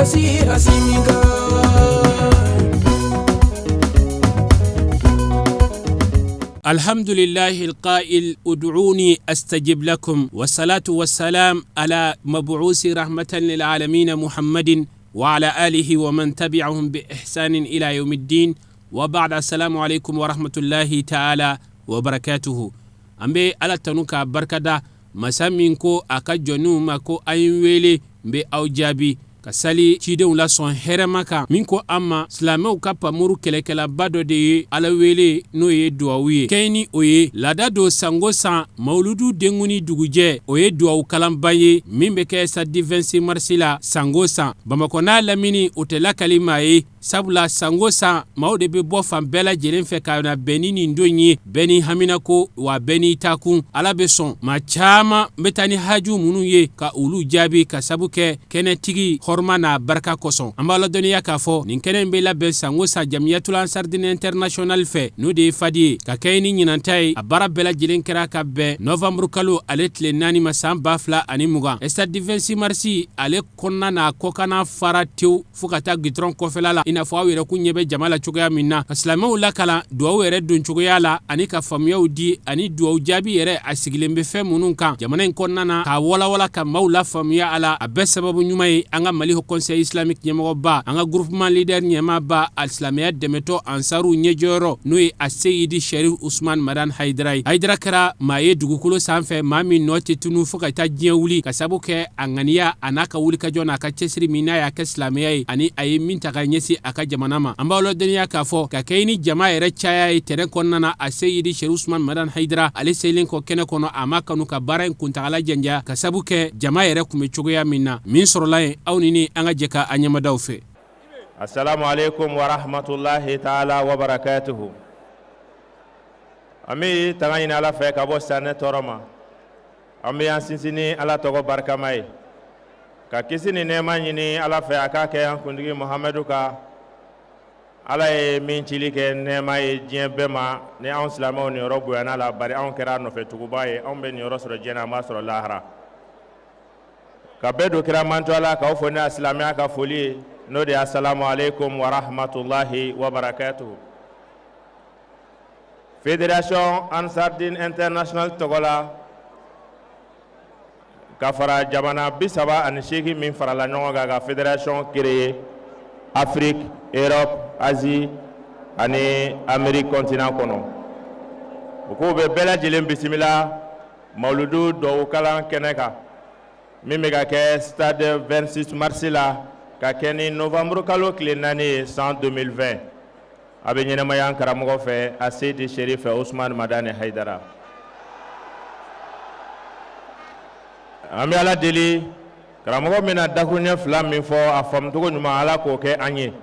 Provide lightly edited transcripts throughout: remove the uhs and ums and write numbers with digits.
nasiha simiga. الحمد لله القائل ادعوني استجب لكم والصلاة والسلام على مبعوث رحمة للعالمين محمد وعلى آله ومن تبعهم بإحسان إلى يوم الدين وبعد. السلام عليكم ورحمة الله تعالى وبركاته. أمبي على تنوكا بركدا مسامينكو أكجنو ماكو أينويلي مبي أوجابي kasali cidenw la son hɛrɛma kan min ko an ma silamɛw ka pamuru kɛlɛkɛlaba dɔ de ye ala wele n'o ye duwawu ye kɛɲɛ ni o ye laada don sango san mawuludu denguni dugujɛ o ye duwawu kalanba ye min bɛ kɛ samedi 26 marisi la sango san bamakɔ n'a lamini o tɛ lakali maa ye sabula sango san maaw de bɛ bɔ fan bɛɛ lajɛlen fɛ ka na bɛn ni nin don ye bɛɛ ni haminako wa bɛɛ ni taakun ala bɛ sɔn maa caman bɛ taa ni haju minnu ye ka olu jaabi ka sabu kɛ kɛnɛtigi hɔrɔma n'a barika kosɔn an b'a ladɔnniya k'a fɔ nin kɛnɛ in bɛ labɛn sango san jamiyatul ansardine international fɛ n'o de ye fadi ye ka kɛ ni ɲinanta ye a baara bɛɛ lajɛlen kɛra ka bɛn nɔvanburu kalo ale tile 4 ma san 2020 samedi 26 marisi ale kɔnɔna n'a kɔkanna fara tewu fo ka taa gitɔrɔn kɔfɛla la n'a fɔ aw yɛrɛ kun ɲɛ bɛ jama la cogoya min na ka silamɛw lakalan duwawu yɛrɛ don cogoya la ani ka faamuyaw di ani duwawu jaabi yɛrɛ a sigilen bɛ fɛn minnu kan jamana in kɔnɔna na k'a walawala ka maaw la faamuya a la a bɛɛ sababu ɲuman ye an ka mali conseil islamique ɲɛmɔgɔba an ka groupement leader ɲɛmaaba alisilamɛya dɛmɛtɔ ansaru ɲɛjɔyɔrɔ n'o ye a seyidi sherif usman madan haidara ye haidara kɛra maa ye dugukolo sanfɛ maa min nɔ tɛ tunu fo ka taa diɲɛ wuli ka sabu kɛ a ŋaniya a n'a ka wulikajɔ n'a ka cɛsiri min n'a y'a kɛ silamɛya ye ani a ye min ta ka ɲɛsin a ka jamana ma an b'aw ladɔnniya k'a fɔ ka kɛ ni jama yɛrɛ caya ye terrain kɔnɔna na a seyidi sherif usman madan haidara ale selen kɔ kɛnɛ kɔnɔ a ma kanu ka baara in kuntagala janja ka sabu kɛ jama yɛrɛ kun bɛ cogoya min na min sɔrɔla yen aw ni an ka jɛ ka a ɲɛmadaw fɛ. Assalamu alaikum wa rahmatullahi ta'ala wa barakatuhu. Ami tanga ɲini ala fɛ ka bɔ sanɛ tɔɔrɔ ma an bɛ an sinsinni ala tɔgɔ barikama ye ka kisi ni nɛɛma ɲini ala fɛ a k'a kɛ an kuntigi muhamadu ka ala ye min cili kɛ nɛɛma ye diɲɛ bɛɛ ma ni anw silamɛw ni yɔrɔ bonyana la bari anw kɛra nɔfɛtuguba ye anw bɛ nin yɔrɔ sɔrɔ diɲɛ na an b'a sɔrɔ lahara ka bɛɛ don kira manto ala k'aw fɔ ne silamɛya ka foli ye n'o de ye assalamu alaikum wa rahmatullahi wa barakatuhu. Fédération Ansardine International tɔgɔ la ka fara jamana 38 min farala ɲɔgɔn kan ka fédération créée Afrique, Europe, Asie ani Amérique continent kɔnɔ. U k'u bɛ bɛɛ lajɛlen bisimila mawuludu duwawu kalan kɛnɛ kan min bɛ ka kɛ stade 26 marisi la ka kɛ ni nɔvanburu kalo tile 4 ye san 2020 a bɛ ɲɛnɛmaya an karamɔgɔ fɛ a seyidi sherif usman madani haidara. An bɛ ala deli karamɔgɔ bɛna dakuruɲɛ 2 min fɔ a faamucogo ɲuman ala k'o kɛ an ye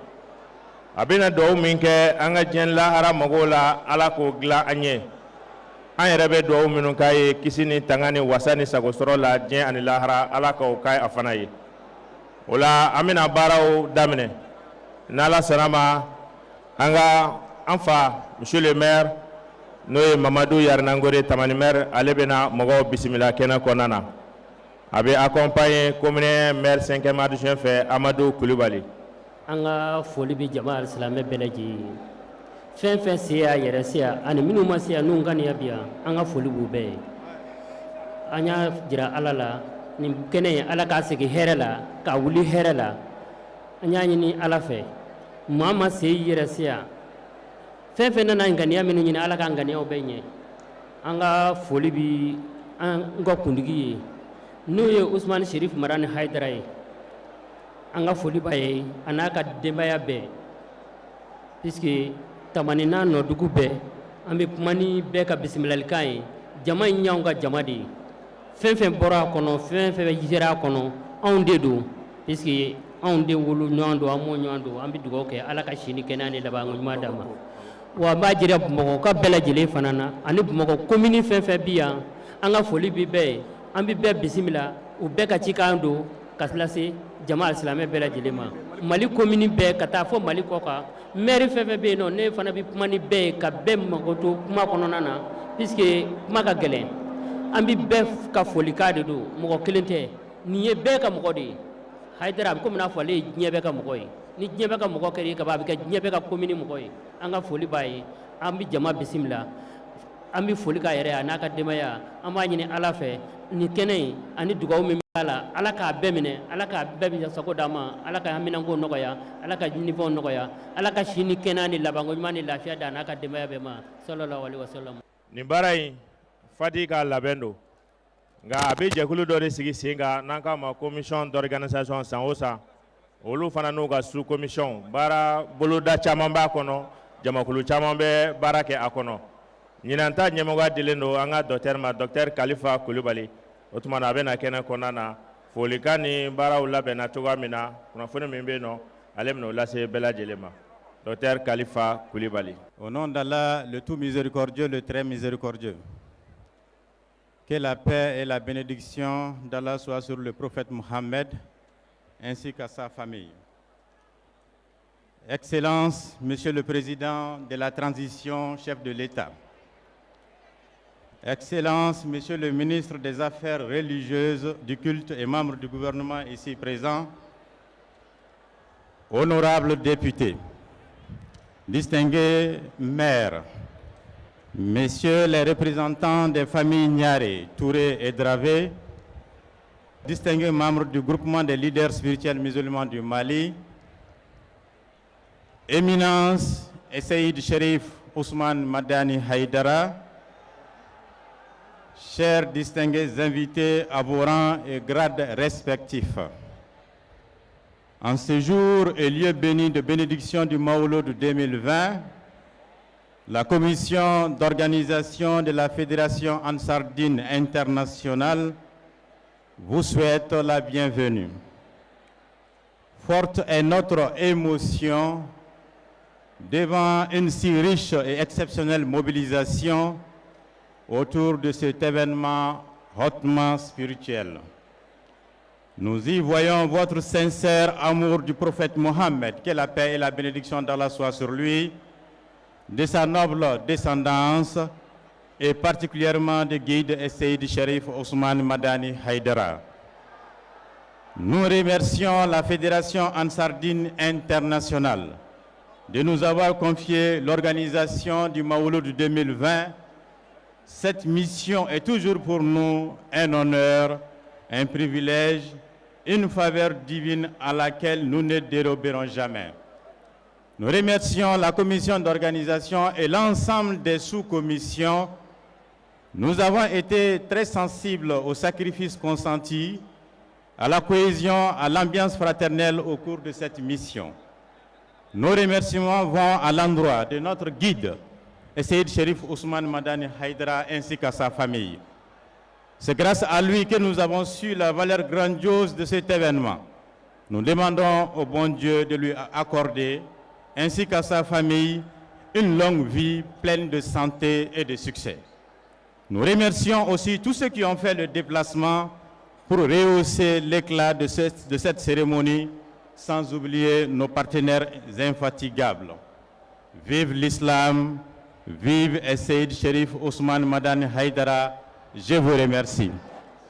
a bɛna duwawu min kɛ an ka diɲɛ lahara magow la ala k'o dilan an ye an yɛrɛ bɛ duwawu minnu k'a ye kisi ni tanga ni wasa ni sagosɔrɔ la diɲɛ ani lahara ala k'o k'a a fana ye. O la an bɛna baaraw daminɛ n'ala sɔnna ma an fa monsieur le maire n'o ye mamadu yarinangore tamani maire ale bɛna mɔgɔw bisimila kɛnɛ kɔnɔna na a bɛ accompagner commune maire 5e adjoint fɛ amadu kulubali. An ka foli bɛ jama alisilamɛ bɛɛ lajɛlen fɛn fɛn se y'a yɛrɛ se yan ani minnu ma se yan n'u ka nin bi yan an ka foli b'u bɛɛ ye an y'a jira ala la nin kɛnɛ ala k'a segin hɛrɛ la k'a wuli hɛrɛ la an y'a ɲini ala fɛ maa ma se yɛrɛ se yan fɛn fɛn nana ŋaniya minnu ɲini ala ka ŋaniyaw bɛɛ ɲɛ an ka foli bi an ka kuntigi ye n'o ye usman sherif marani haidara ye an ka foli b'a ye a n'a ka denbaya bɛɛ puisque tamani n'a nɔdugu bɛɛ an bɛ kuma ni bɛɛ ka bisimilalikan ye jama in y'anw ka jama de ye fɛn fɛn bɔra a kɔnɔ fɛn fɛn yera a kɔnɔ anw de don puisque anw de wolo ɲɔgɔn don an mɔ ɲɔgɔn don an bɛ dugawu kɛ ala ka si ni kɛnɛya ni laban ɲuman d'a ma wa n b'a jira bamakɔ ka bɛɛ lajɛlen fana na ani bamakɔ commune fɛn fɛn bi yan an ka foli bi bɛɛ ye an bɛ bɛɛ bisimila u bɛɛ ka cikan don ka lase jama alisilamɛ bɛɛ lajɛlen ma mali commune bɛɛ ka taa fɔ mali kɔ kan maire fɛn fɛn bɛ yen nɔ ne fana bɛ kuma ni bɛɛ ye ka bɛɛ mago to kuma kɔnɔna na puisque kuma ka gɛlɛn an bɛ bɛɛ ka folikan de don mɔgɔ kelen tɛ nin ye bɛɛ ka mɔgɔ de ye Haidara ko mina fole diɲɛ ka mɔgɔ ye ni diɲɛ bɛ ka mɔgɔ kɛri ka ba bɛ ka diɲɛ bɛ ka commune mɔgɔ ye an ka foli b'a ye an bi jama bisimila an bi foli ka yɛrɛ a n'a ka denbaya an b'a ɲini Ala fɛ ni kɛnɛ in ani dugawu min b'a la Ala k'a bɛɛ minɛ Ala k'a bɛɛ bi sago d'an ma Ala ka haminanko nɔgɔya Ala ka ɲinifɛnw nɔgɔya Ala ka si ni kɛnɛya ni labanko ɲuman ni lafiya d'a n'a ka denbaya bɛɛ ma sallallahu alaihi wasallam. Nin baara in fati ka labɛn don nka a bɛ jɛkulu dɔ de sigi sen kan n'an k'a ma commission d'organisation san o san olu fana n'u ka sous commission baara boloda caman b'a kɔnɔ jamakulu caman bɛ baara kɛ a kɔnɔ ɲinan ta ɲɛmɔgɔya dilen don an ka docteur ma docteur Kalifa Kulibali o tuma na a bɛ na kɛnɛ kɔnɔna na folikan ni baaraw labɛnna cogoya min na kunnafoni min bɛ yen nɔ ale bɛna o lase bɛɛ lajɛlen ma docteur Kalifa Kulibali. Au nom d'Allah, le tout miséricordieux, le très miséricordieux. Que la paix et la bénédiction d'Allah soient sur le prophète Mohammed ainsi qu'à sa famille. Excellence, Monsieur le Président de la Transition, chef de l'État. Excellence, Monsieur le Ministre des Affaires religieuses, du culte et membre du gouvernement ici présent. Honorables députés, distingués maires, Messieurs les représentants des familles Niaré, Touré et Dravé, distingués membres du groupement des leaders spirituels musulmans du Mali, Éminence et Saïd Sherif Ousmane Madani Haïdara, chers distingués invités à vos rangs et grades respectifs. En ce jour et lieu béni de bénédiction du Maouloud 2020, la commission d'organisation de la Fédération Ansardine internationale vous souhaite la bienvenue. Forte est notre émotion devant une si riche et exceptionnelle mobilisation autour de cet événement hautement spirituel. Nous y voyons votre sincère amour du prophète Mohammed, que la paix et la bénédiction d'Allah soient sur lui, de sa noble descendance et particulièrement de guide et Saïd Sherif Ousmane Madani Haïdara. Nous remercions la Fédération Ansardine internationale de nous avoir confié l'organisation du Maouloud 2020. Cette mission est toujours pour nous un honneur, un privilège, une faveur divine à laquelle nous ne déroberons jamais. Nous remercions la commission d'organisation et l'ensemble des sous-commissions. Nous avons été très sensibles aux sacrifices consentis, à la cohésion, à l'ambiance fraternelle au cours de cette mission. Nos remerciements vont à l'endroit de notre guide, Saïd Sherif Ousmane Madani Haïdara, ainsi qu'à sa famille. C'est grâce à lui que nous avons su la valeur grandiose de cet événement. Nous demandons au bon Dieu de lui accorder, ainsi qu'à sa famille, une longue vie pleine de santé et de succès. Nous remercions aussi tous ceux qui ont fait le déplacement pour rehausser l'éclat de cette cérémonie, sans oublier nos partenaires infatigables. Vive l'islam, vive Saïd Sherif Ousmane Madani Haïdara, je vous remercie.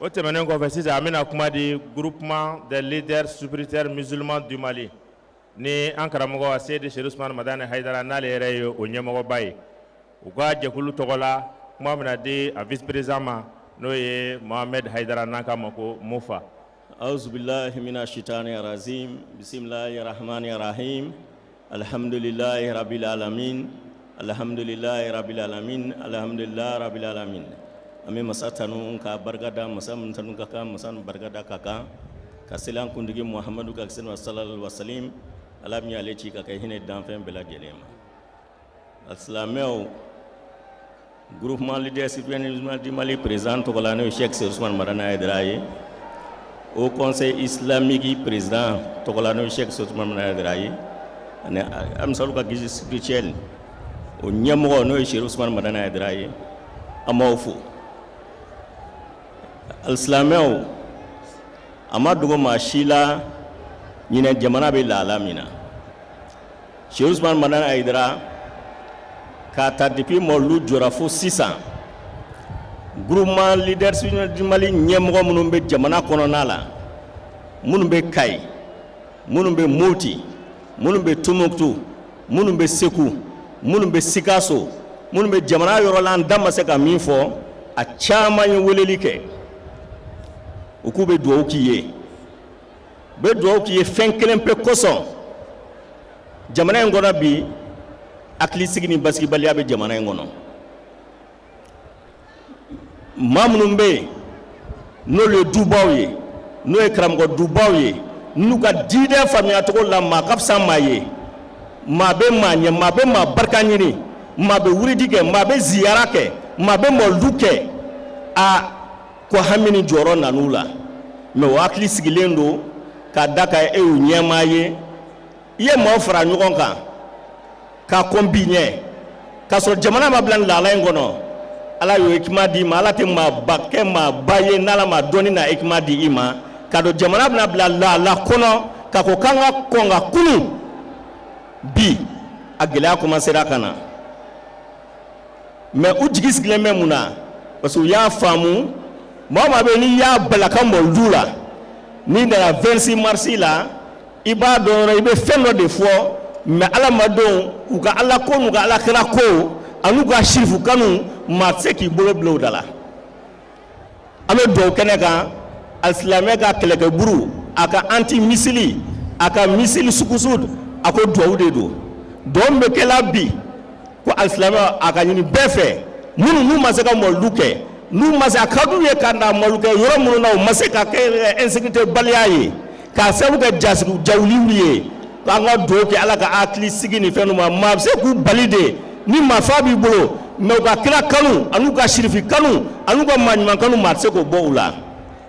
Au témoignage qu'on fait, Amina Koumadi, groupement des leaders spirituels musulmans du Mali. Ni Ankaramogo Saïd Sherif Ousmane Madani Haïdara n'allait rien au Nyamogo Baye. Ou quoi, Djekoulou Togola, Mohamed Adi, à vice-président, Noé Mohamed Haïdara Nakamoko Moufa. أعوذ بالله من الشيطان الرجيم بسم الله الرحمن الرحيم الحمد لله رب العالمين الحمد لله رب العالمين الحمد لله رب العالمين أمي مساتنو كا برغدا مسام تنو كا مسان برغدا كا كسلان كندي محمد كسن صلى الله عليه وسلم على مي عليتي كا هنا دانفن بلا جليما السلامو groupement leader citoyen du Mali présent Togolano Cheikh Ousmane Madani Haïdara au conseil islamique président Togolano Cheikh Ousmane Madani Haïdara ne am saluka gizi spirituel o nyamo no Cheikh Ousmane Madani Haïdara amawfu al-islameo amadugo mashila nyina jamana be la lamina Cheikh Ousmane Madani Haïdara kata depuis molu jorafo 600 groupement leadership du Mali nyemgo munumbe jamana kononala munumbe kai minnu bɛ Moti, minnu bɛ Tombouctou, minnu bɛ Sékou, minnu bɛ Sikasso, minnu bɛ jamana yɔrɔ la an da ma se ka min fɔ, a caman ye weleli kɛ u k'u bɛ dugawu k'i ye, u bɛ dugawu k'i ye fɛn kelen pe kosɔn. Jamana in kɔnɔ bi hakilisigi ni basigibaliya bɛ jamana in kɔnɔ. Maa minnu bɛ yen n'olu ye dubaw ye, n'o ye karamɔgɔ dubaw ye, n'u ka diinɛ faamuya cogo la maa ka fisa maa ye, maa bɛ maa ɲɛ, maa bɛ maa barika ɲini, maa bɛ wuridi kɛ, maa bɛ ziyara kɛ, maa bɛ mɔlidu kɛ, a ko hami ni jɔyɔrɔ nan'u la, mais o hakili sigilen don k'a da ka e y'u ɲɛmaa ye, i ye maaw fara ɲɔgɔn kan k'a kɔn bi ɲɛ k'a sɔrɔ jamana ma bila nin lahala in kɔnɔ. Ala y'o hikima di ma, Ala tɛ maaba kɛ maaba ye n'Ala ma dɔnni na hikima di i ma, k'a dɔn jamana bɛna bila lahala kɔnɔ k'a fɔ k'an ka kɔn ka kunun. Bi a gɛlɛya commencera ka na, mais u jigi sigilen bɛ mun na? Parce que u y'a faamu maa o maa bɛ n'i y'a bala ka mɔlidu la, n'i nana 26 mars la, i b'a dɔn i bɛ fɛn dɔ de fɔ, mais Ala ma dɔn u ka Ala ko n'u ka Alakira ko an'u ka sirifu kanu maa tɛ se k'i bolo bila o da la. An bɛ dugawu kɛnɛ kan alisilamɛ ka kɛlɛkɛburu, a ka anti misili, a ka misili sugusu, a ko dugawu de don. Dugawu min bɛ kɛla bi ko alisilamɛ a ka ɲini bɛɛ fɛ minnu n'u ma se ka mɔlidu kɛ, n'u ma se, a ka d'u ye ka na mɔlidu kɛ yɔrɔ minnu na u ma se ka kɛ insécurité baliya ye, k'a sababu kɛ jawuliw ye, k'an ka dugawu kɛ Ala ka hakili sigi ni fɛn ninnu ma. Maa bɛ se k'u bali de ni marifa b'i bolo, mais u ka kira kanu an'u ka sirifi kanu an'u ka maaɲuman kanu maa tɛ se k'o bɔ u la.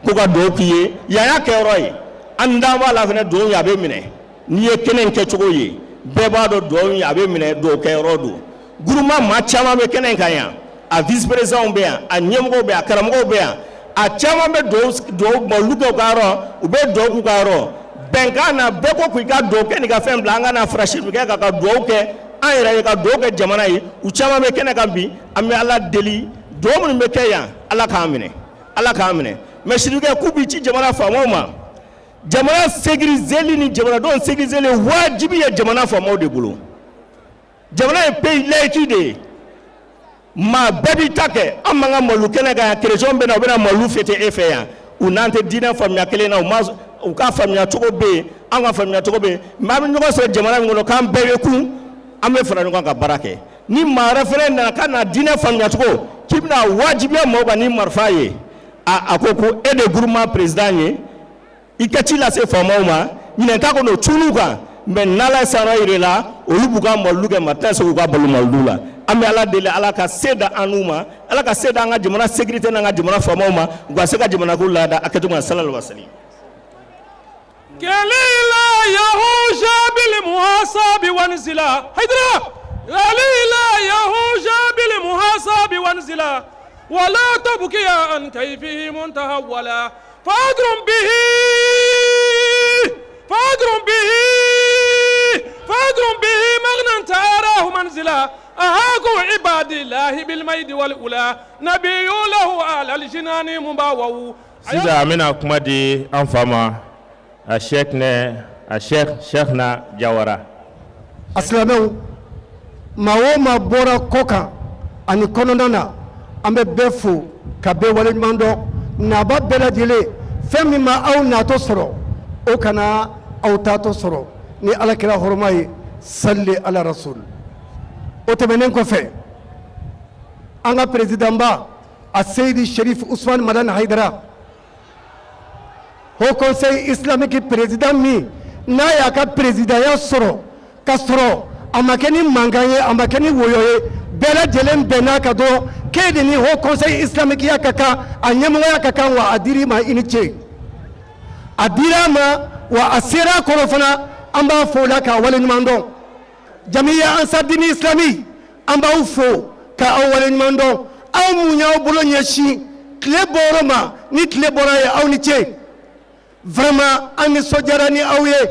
K'u ka dugawu k'i ye, yan y'a kɛyɔrɔ ye, an da b'a la fɛnɛ dugawu in a bɛ minɛ, n'i ye kɛnɛ in kɛcogo ye bɛɛ b'a dɔn dugawu in a bɛ minɛ, dugawu kɛyɔrɔ don. Groupement maa caman bɛ kɛnɛ in kan yan, a vice président bɛ yan, a ɲɛmɔgɔw bɛ yan, a karamɔgɔw bɛ yan, a caman bɛ dugawu mɔlidu kɛ u ka yɔrɔ, u bɛ dugawu k'u ka yɔrɔ. Bɛnkan na bɛɛ ko k'i ka dugawu kɛ n'i ka fɛn bila, an ka na farasiri kɛ ka dugawu kɛ an yɛrɛ ye, ka dugawu kɛ jamana ye. U caman bɛ kɛnɛ kan bi, an bɛ Ala deli dugawu minnu bɛ kɛ yan Ala k'an minɛ, Ala k'an minɛ. Mais sirikɛ k'u b'i ci jamana faamaw ma, jamana sécuriseli ni jamanadenw sécuriseli wajibi ye jamana faamaw de bolo. Jamana ye pays laïque de ye, maa bɛɛ b'i ta kɛ. An man ka mɔlidu kɛnɛ kan yan, chrétien bɛ na u bɛna mɔlidu fêter e fɛ yan, u n'an tɛ diinɛ faamuya kelen na, u ka faamuya cogo bɛ yen, an ka faamuya cogo bɛ yen, mais an bɛ ɲɔgɔn sɔrɔ jamana min kɔnɔ k'an bɛɛ bɛ kun, an bɛ fara ɲɔgɔn kan ka baara kɛ. Ni maa wɛrɛ fɛnɛ nana k'a na diinɛ faamuya cogo k'i bɛna wajibiya mɔgɔw kan ni marifa ye, a ko ko e de ye groupement président ye, i ka ci lase faamaw ma, ɲinɛ t'a kɔnɔ o cunnu kan, mais n'Ala ye sanra yir'i la olu b'u ka mɔlidu kɛ, maa tɛ se k'u ka balo mɔlidu la. An bɛ Ala deli Ala ka se da an n'u ma, Ala ka se da an ka jamana sécurité n'an ka jamana faamaw ma, u ka se ka jamana ko laada a kɛcogo la sallallahu alaihi wa sallam. كليلا يهوج بالمحاسب وانزلا هيدرا كليلا يهوج بالمحاسب وانزلا ولا تبكي عن كيفه منتهولا فاجرم به فاجرم به فاجرم به مغنى تاراه منزلا أهاكو عباد الله بالميد والأولى نبي له على الجنان مباوو سيدا أمينا كمدي أنفاما Sheikhna Jawara. Asilamɛw, maa o maa bɔra kɔ kan ani kɔnɔna na, an bɛ bɛɛ fo ka bɛɛ waleɲuman dɔn, naba bɛɛ lajɛlen fɛn min ma aw natɔ sɔrɔ o kana aw taatɔ sɔrɔ ni Alakira hɔrɔma ye salli ala rasul. O tɛmɛnen kɔfɛ an ka président ba a Seydi Sherif Ousmane Madani Haidara, Haut Conseil islamique président min n'a y'a ka présidenya sɔrɔ ka sɔrɔ a ma kɛ ni mankan ye, a ma kɛ ni woyo ye, bɛɛ lajɛlen bɛnna ka dɔn k'e de ni Haut Conseil islamique ya ka kan, a ɲɛmɔgɔya ka kan, wa a dir'i ma i ni ce. A dir'a ma wa a sera a kɔrɔ fana, an b'a fo la k'a waleɲuman dɔn. Jamiya Ansar Dine Islami, an b'aw fo k'aw waleɲuman dɔn. Aw mun y'aw bolo ɲɛsin tile bɔyɔrɔ ma, ni tile bɔra ye aw ni ce. Vraiment an nisɔndiyara ni aw ye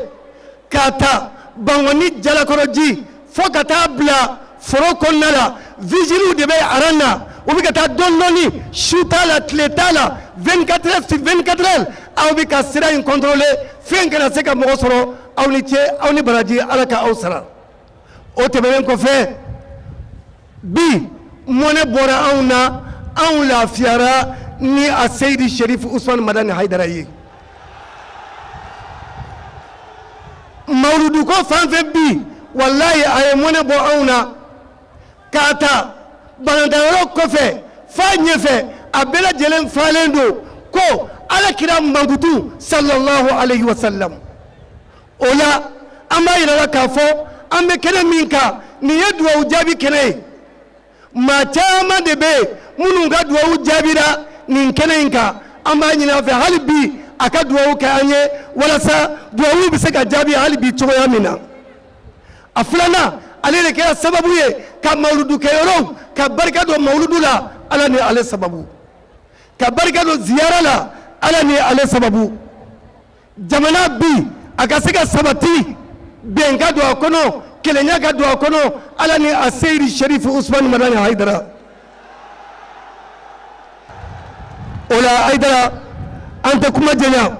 k'a ta Bangoni Jalakɔrɔji fo ka taa bila foro kɔnɔna la, vigiles de bɛ aran na, u bɛ ka taa dɔɔni dɔɔni, su t'a la tile t'a la, 24 heures sur 24 heures aw bɛ ka sira in contrôler, fɛn kana se ka mɔgɔ sɔrɔ aw ni ce aw ni baraji ala ka aw sara o tɛmɛnen kɔfɛ bi mɔnɛ bɔra anw na anw lafiyara ni a Seydi Sherif Usman Madani Haidara ye mawludu ko fan fɛn bi wallahi a ye mɔnɛ bɔ anw na k'a ta banantayɔrɔ kɔfɛ f'a ɲɛfɛ a bɛɛ lajɛlen falen don ko alakira mankutu sallallahu alayhi wa sallam o la an b'a yira la k'a fɔ an bɛ kɛnɛ min kan nin ye duwawu jaabi kɛnɛ ye maa caman de bɛ yen minnu ka duwawu jaabira nin kɛnɛ in kan an b'a ɲini a fɛ hali bi a ka duwawu kɛ an ye walasa duwawu bɛ se ka jaabi hali bi cogoya min na a filanan ale de kɛra sababu ye ka mawludu kɛyɔrɔw ka barika don mawludu la ala ni ale sababu ka barika don ziyara la ala ni ale sababu jamana bi a ka se ka sabati bɛn ka don a kɔnɔ kelenya ka don a kɔnɔ ala ni a Seydi Sherif Usman Madani Haidara o la Haidara an tɛ kuma jɛnya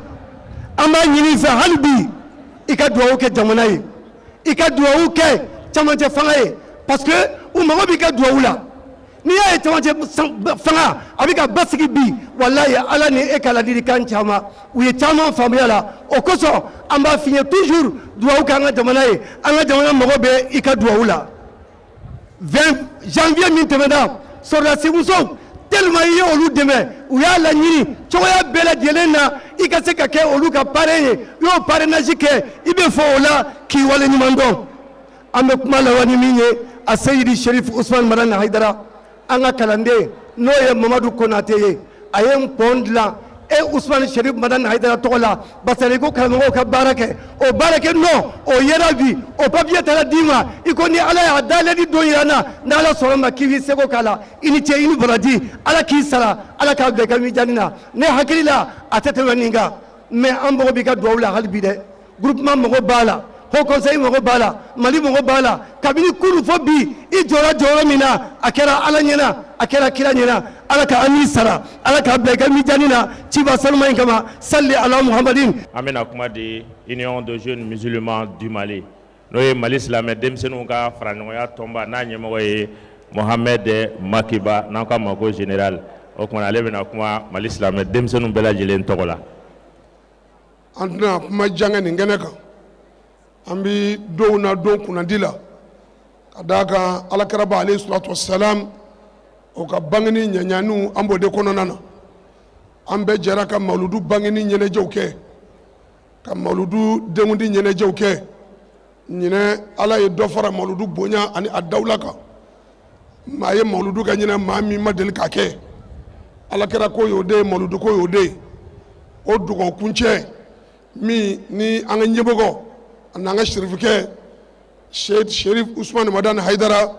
an b'a ɲini fɛ hali bi i ka duwawu kɛ jamana ye i ka duwawu kɛ camancɛ fanga ye parce que u mago b'i ka duwawu la n'i y'a ye camancɛ fanga a bɛ ka basigi bi wallahi ala ni e ka ladilikan caman u ye caman faamuya la o kosɔn an b'a f'i ye toujours duwawu kɛ an ka jamana ye an ka jamana mago bɛ i ka duwawu la 20 janvier min tɛmɛna sɔrɔdasi musow tellement i ye olu dɛmɛ u y'a laɲini cogoya bɛɛ lajɛlen na i ka se ka kɛ olu ka parrain ye i y'o parrainage kɛ i bɛ fɔ o la k'i waleɲuman dɔn an bɛ kuma laban ni min ye a Seydi Sherif Usman Madani Haidara an ka kalanden n'o ye Mamadu Konate ye a ye n pɔn dilan Usman Sherif Madani Haidara tɔgɔ la basari ko karamɔgɔw ka baara kɛ o baara kɛ nɔ o yera bi o papier taara d'i ma i ko ni ala y'a dalen don yira n na ni ala sɔnna ma k'i b'i seko k'a la i ni cɛ i ni baraji ala k'i sara ala k'a bila i ka mijaani na ne hakili la a tɛ tɛmɛ nin kan mais an mago b'i ka duwawu la hali bi dɛ groupement mago b'a la Haut Conseil mago b'a la Mali mago b'a la kabini kunu fɔ bi i jɔra jɔyɔrɔ min na a kɛra ala ɲɛna a kɛra kira ɲɛna ala ka an ni sara ala k'a bila i ka mijaani na ciba sanuma in kama salli ala muhammadin. An bɛna kuma di Union de jeunes musulmans du Mali n'o ye Mali silamɛ denmisɛnninw ka faraɲɔgɔnya tɔnba n'a ɲɛmɔgɔ ye Mohamed Makiba n'an k'a ma ko général o kumana ale bɛna kuma Mali silamɛ denmisɛnninw bɛɛ lajɛlen tɔgɔ la. An tɛna kuma janga nin kɛnɛ kan an bɛ dɔw na dɔw kunnadi la ka d'a kan alakira ba alayhi salatu wassalam o ka bangeni ɲaɲaniw an b'o de kɔnɔna na an bɛɛ jɛra ka mawludu bangeni ɲɛnajɛw kɛ ka mawludu denkundi ɲɛnajɛw kɛ ɲinɛ ala ye dɔ fara mawludu bonya ani a dawula kan maa ye mawludu kɛ ɲinɛ maa min ma deli k'a kɛ alakira ko y'o de ye mawludu ko y'o de ye o dugawukuncɛ min ni an ka ɲɛmɔgɔ n'an ka sirifikɛ Seydi Sherif Usman Madani Haidara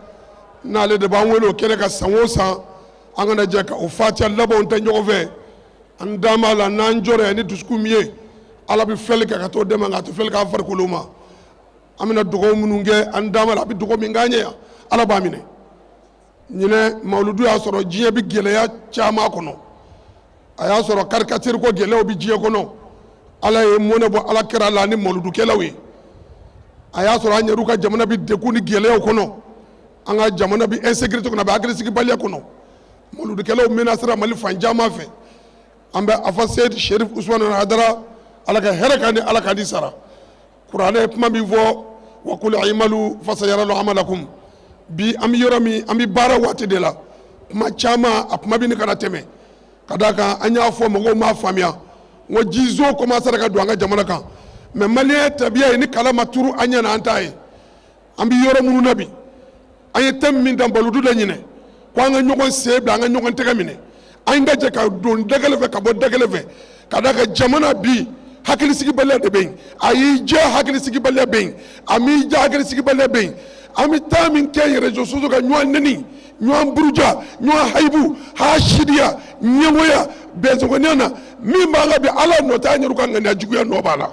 n'ale de b'an wele o kɛnɛ ka san o san an kana jɛ ka o fatiha labanw tɛ ɲɔgɔn fɛ an dan b'a la n'an jɔra ni dusukun min ye ala bɛ fɛli kɛ ka t'o dɛmɛ nka a tɛ fɛli k'an farikolo ma an bɛna dugawu minnu kɛ an dan b'a la a bɛ dugawu min k'an ye yan ala b'a minɛ ɲinɛ mawludu y'a sɔrɔ diɲɛ bɛ gɛlɛya caman kɔnɔ a y'a sɔrɔ karikatiri ko gɛlɛyaw bɛ diɲɛ kɔnɔ ala ye mɔnɛ bɔ ala kɛra la ni mawludukɛlaw ye a y'a sɔrɔ an yɛrɛw ka jamana bɛ degun ni gɛlɛyaw kɔnɔ an ka jamana bɛ insécurité kɔnɔ a bɛ hakilisigibaliya kɔnɔ mawludukɛlaw mɛnasira Mali fan caman fɛ an bɛ a fɔ Seydi Sherif Usman Haidara ala ka hɛrɛ kan di ala ka di sara kuranɛ ye kuma min fɔ wa kul i'malu fasayarallahu amalakum bi an bɛ yɔrɔ min an bɛ baara waati de la kuma caman a kuma bɛ nin kana tɛmɛ ka d'a kan an y'a fɔ mɔgɔw m'a faamuya n ko jizo commencera ka don an ka jamana kan mais maliyɛn tabiya ye ni kala ma turu an ɲɛna an t'a ye an bɛ yɔrɔ minnu na bi an ye thème min dan mawludu la ɲinɛ ko an ka ɲɔgɔn sen bila an ka ɲɔgɔn tɛgɛ minɛ an ka jɛ ka don da kelen fɛ ka bɔ da kelen fɛ ka d'a kan jamana bi hakilisigibaliya de bɛ yen a y'i diya hakilisigibaliya bɛ yen a m'i diya hakilisigibaliya bɛ yen an bɛ taa min kɛ réseaux sociaux kan ɲɔgɔn nɛni ɲɔgɔn buruja ɲɔgɔn hayibu hasidiya ɲɛngoya bɛnsogoniya na min b'an ka bi ala nɔ tɛ an yɛrɛ ka ŋaniya juguya nɔ b'a la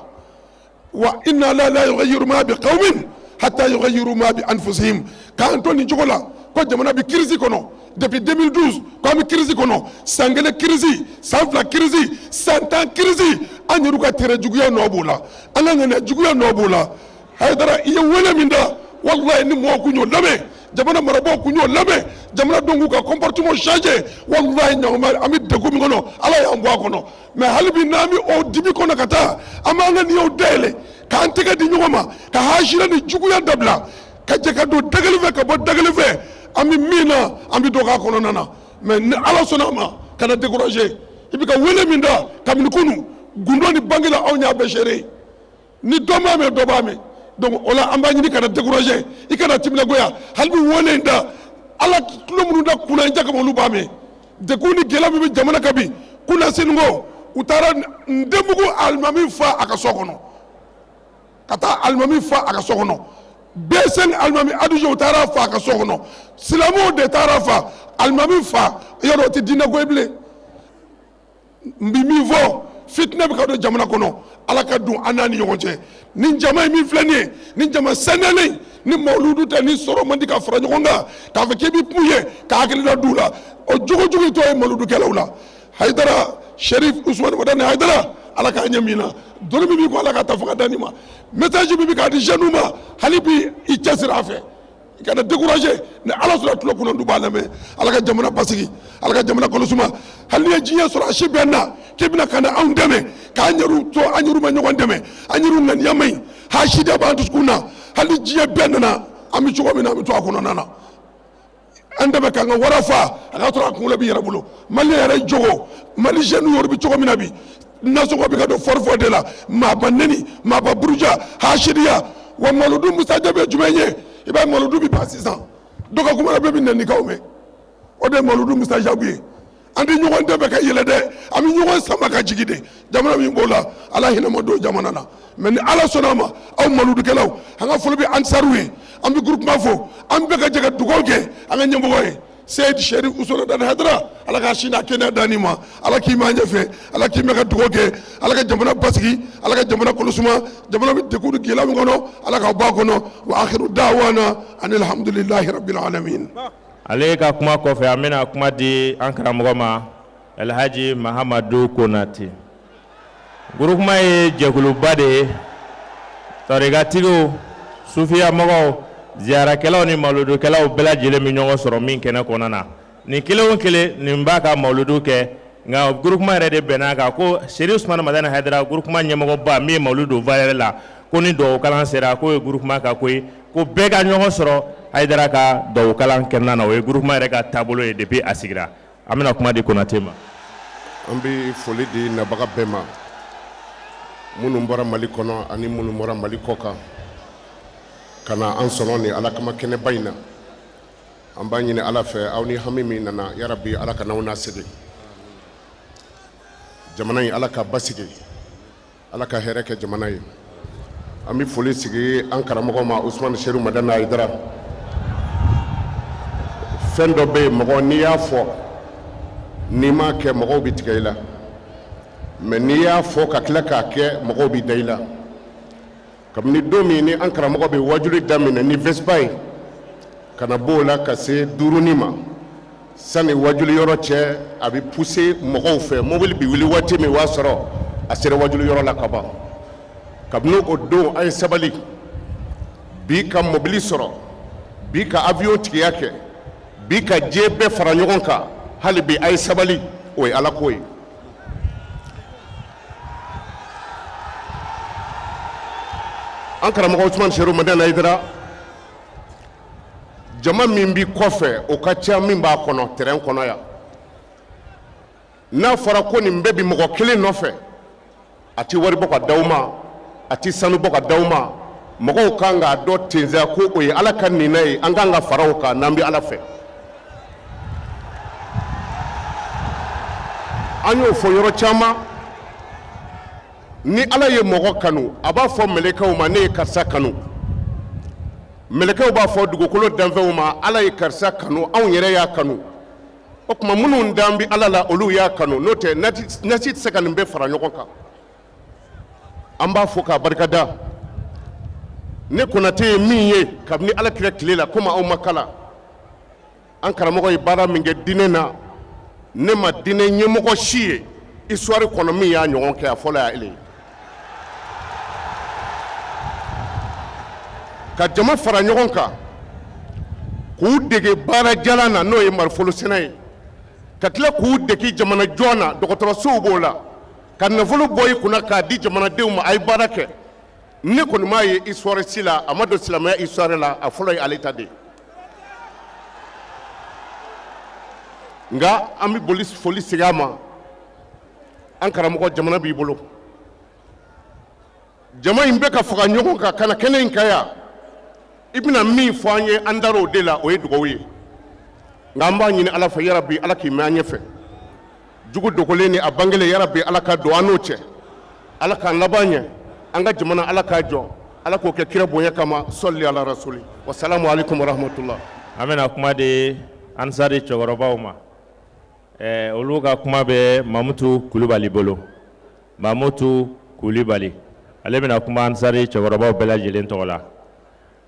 wa inna la yughayyiru ma bi qawmin hatta yughayyiru ma bi anfusihim k'an to nin cogo la ko jamana bi crise kɔnɔ depuis 2012 ko an bɛ crise kɔnɔ san kelen crise san fila crise san tan crise an yɛrɛ ka terrain juguya nɔ b'o la an ka ŋaniya juguya nɔ b'o la Haidara i ye wele min da wallahi ni mɔgɔw kun y'o lamɛn jamana marabaaw kun y'o lamɛn jamana denw k'u ka comportement changer wallahi ɲɔgɔnma an bɛ degun min kɔnɔ ala y'an bɔ a kɔnɔ mais hali bi n'an bɛ o dimi kɔnɔ ka taa an b'an ka niyɛw dayɛlɛ k'an tɛgɛ di ɲɔgɔn ma ka hasira ni juguya dabila ka jɛ ka don dageli fɛ ka bɔ dageli fɛ an bɛ min na an bɛ dɔ k'a kɔnɔna na mais ni ala sɔnna a ma kana décourager i bɛ ka wele min da kabini kunu gundo ni bange la anw y'a bɛɛ seere ni dɔ b'a mɛn dɔ b'a mɛn donc o la an b'a ɲini kana décourager i kana timilagoya hali bi wele in da ala tulo minnu da kunna in ja kama olu b'a mɛn degun ni gɛlɛya min bɛ jamana kan bi kunna seninko u taara ndenmugu alimami fa a ka so kɔnɔ ka taa alimami fa a ka so kɔnɔ BSN alimami Adjo u taara fa a ka so kɔnɔ silamɛw de taara fa alimami fa yɔrɔ o tɛ diinɛ ko ye bilen n bɛ min fɔ fitinɛ bɛ ka don jamana kɔnɔ ala ka don an n'a ni ɲɔgɔn cɛ nin jama ye min filɛ nin ye nin jama saniyalen ni mawuludu tɛ ni sɔrɔ man di ka fara ɲɔgɔn kan k'a fɔ k'i bɛ kun ye ka hakilina d'u la o jogojugu tɔ ye mawuludukɛlaw la Haidara Sherif Usmane Wadani Haidara ala k'a ɲɛ min na doni min b'i ko ala ka taa fo ka da nin ma message min bɛ k'a di jeunes ma hali bi i cɛsiri a fɛ i kana décourager ni ala sɔnna tulo kunna du b'a lamɛn ala ka jamana basigi ala ka jamana kɔlɔsuma hali ni ye diɲɛ sɔrɔ a si bɛɛ na k'i bɛna ka na anw dɛmɛ k'an yɛrɛ to an yɛrɛ ma ɲɔgɔn dɛmɛ an yɛrɛ ŋaniya ma ɲi hasida b'an dusukun na hali diɲɛ bɛɛ nana an bɛ cogo min na an bɛ to a kɔnɔna na an dɛmɛ k'an ka wara fa a ka sɔrɔ a kunkolo bɛ yɛrɛ bolo mali yɛrɛ jogo mali jeunes yɛrɛ bɛ cogo min na bi nasɔngɔ bɛ ka don fɔrifɔ de la maaba neni maaba buruja hasidiya wa malodu musaja bɛ jumɛn ye i b'a malodu bi ban sisan dɔ ka kuma na bɛɛ bɛ nɛnikaw mɛn o de ye malodu musajabu ye an tɛ ɲɔgɔn dɛmɛ ka yɛlɛ dɛ an bɛ ɲɔgɔn sama ka jigin de jamana min b'o la ala hinɛ ma don jamana na mais ni ala sɔnna a ma aw maludukɛlaw an ka foli bɛ ansaru ye an bɛ groupement fo an bɛɛ ka jɛ ka dugawu kɛ an ka ɲɛmɔgɔ ye Seyid Sherif Usmane Wadani Haidara ala ka sini a kɛnɛya dani ma ala k'i mɛn an ɲɛfɛ ala k'i mɛn ka dugawu kɛ ala ka jamana basigi ala ka jamana kɔlɔsuma jamana bɛ degun ni gɛlɛya min kɔnɔ ala k'aw bɔ a kɔnɔ wa akhiru da'wana anil hamdulillahi rabbil alamin. ale ka kuma kɔfɛ an bɛna kuma di an karamɔgɔ ma Alhaji Mahamadu Konate groupement ye jɛkuluba de ye tarikatigiw sufiya mɔgɔw ziyarakɛlaw ni mawludukɛlaw bɛɛ lajɛlen bɛ ɲɔgɔn sɔrɔ min kɛnɛ kɔnɔna na nin kelen o kelen nin b'a ka mawludu kɛ nka groupement yɛrɛ de bɛnna kan ko Sherif Usmane Wadani Haidara groupement ɲɛmɔgɔba min ye mawludu valeur la ko ni duwawukalan sera k'o ye groupement ka ko ye ko bɛɛ ka ɲɔgɔn sɔrɔ Haidara ka duwawukalan kɛnɛna na o ye groupement yɛrɛ ka taabolo ye depuis a sigira an bɛna kuma di Konate ma. an bɛ foli di nabaga bɛɛ ma minnu bɔra Mali kɔnɔ ani minnu bɔra Mali kɔ kan ka na an sɔnɔ ni ala kama kɛnɛba in na an b'a ɲini ala fɛ aw ni hami min nana yarabi ala ka n'aw nasegin jamana in ala ka basigi ala ka hɛrɛ kɛ jamana ye an bɛ foli sigi an karamɔgɔ ma Usmane Sherif Wadani Haidara fɛn dɔ bɛ yen mɔgɔ n'i y'a fɔ n'i m'a kɛ mɔgɔw bɛ tigɛ i la mais n'i y'a fɔ ka tila k'a kɛ mɔgɔw bɛ da i la kabini don min ni an karamɔgɔ bɛ wajuli daminɛ ni Vespa ye ka na b'o la ka se duruni ma sani wajuli yɔrɔ cɛ a bɛ pousser mɔgɔw fɛ mobili bɛ wuli waati min o b'a sɔrɔ a sera wajuli yɔrɔ la ka ban kabini o don an ye sabali bi ka mobili sɔrɔ bi ka avion tigiya kɛ bi ka diɲɛ bɛɛ fara ɲɔgɔn kan hali bi a ye sabali o ye ala ko ye an karamɔgɔ Usmane Sherif Wadani Haidara jama min bi kɔfɛ o ka ca min b'a kɔnɔ terrain kɔnɔ yan n'a fɔra ko nin bɛɛ bi mɔgɔ kelen nɔfɛ a ti wari bɔ ka d'aw ma a ti sanu bɔ ka d'aw ma mɔgɔw kan k'a dɔn tenzaya ko o ye ala ka nina ye an kan ka fara o kan n'an bɛ ala fɛ an y'o fɔ yɔrɔ caman ni ala ye mɔgɔ kanu a b'a fɔ mɛlɛkɛw ma ne ye karisa kanu mɛlɛkɛw b'a fɔ dugukolo danfɛnw ma ala ye karisa kanu anw yɛrɛ y'a kanu o tuma minnu dan bɛ ala la olu y'a kanu n'o tɛ nasi tɛ se ka nin bɛɛ fara ɲɔgɔn kan an b'a fɔ k'a barikada ne Konate ye min ye kabini ala kira tile la komi aw ma kala an karamɔgɔ ye baara min kɛ diinɛ na ne ma diinɛ ɲɛmɔgɔ si ye histoire kɔnɔ min y'a ɲɔgɔn kɛ a fɔlɔ y'a ele ye ka jama fara ɲɔgɔn kan k'u dege baara jalan na n'o ye marifolo sɛnɛ ye ka tila k'u dege jamana jɔn na dɔgɔtɔrɔsow b'o la ka nafolo bɔ i kunna k'a di jamanadenw ma a ye baara kɛ ne kɔni m'a ye histoire si la a ma don silamɛya histoire la a fɔlɔ ye ale ta de ye nka an bɛ foli segin a ma an karamɔgɔ jamana b'i bolo jama in bɛ ka faga ɲɔgɔn kan ka na kɛnɛ in kan yan i bɛna min fɔ an ye an dar'o de la o ye dugawu ye nka an b'a ɲini ala fɛ yarabi ala k'i mɛn an ɲɛfɛ jugu dogolen ni a bangelen yarabi ala ka don an n'o cɛ ala k'an laban ɲɛ an ka jamana ala k'a jɔ ala k'o kɛ kira bonya kama sɔli ala rasuli wasalamu alaikum warahmatullah an bɛna kuma di ansari cɛkɔrɔbaw ma olu ka kuma bɛ mamutu kulubali bolo mamutu kulubali ale bɛna kuma ansari cɛkɔrɔbaw bɛɛ lajɛlen tɔgɔ la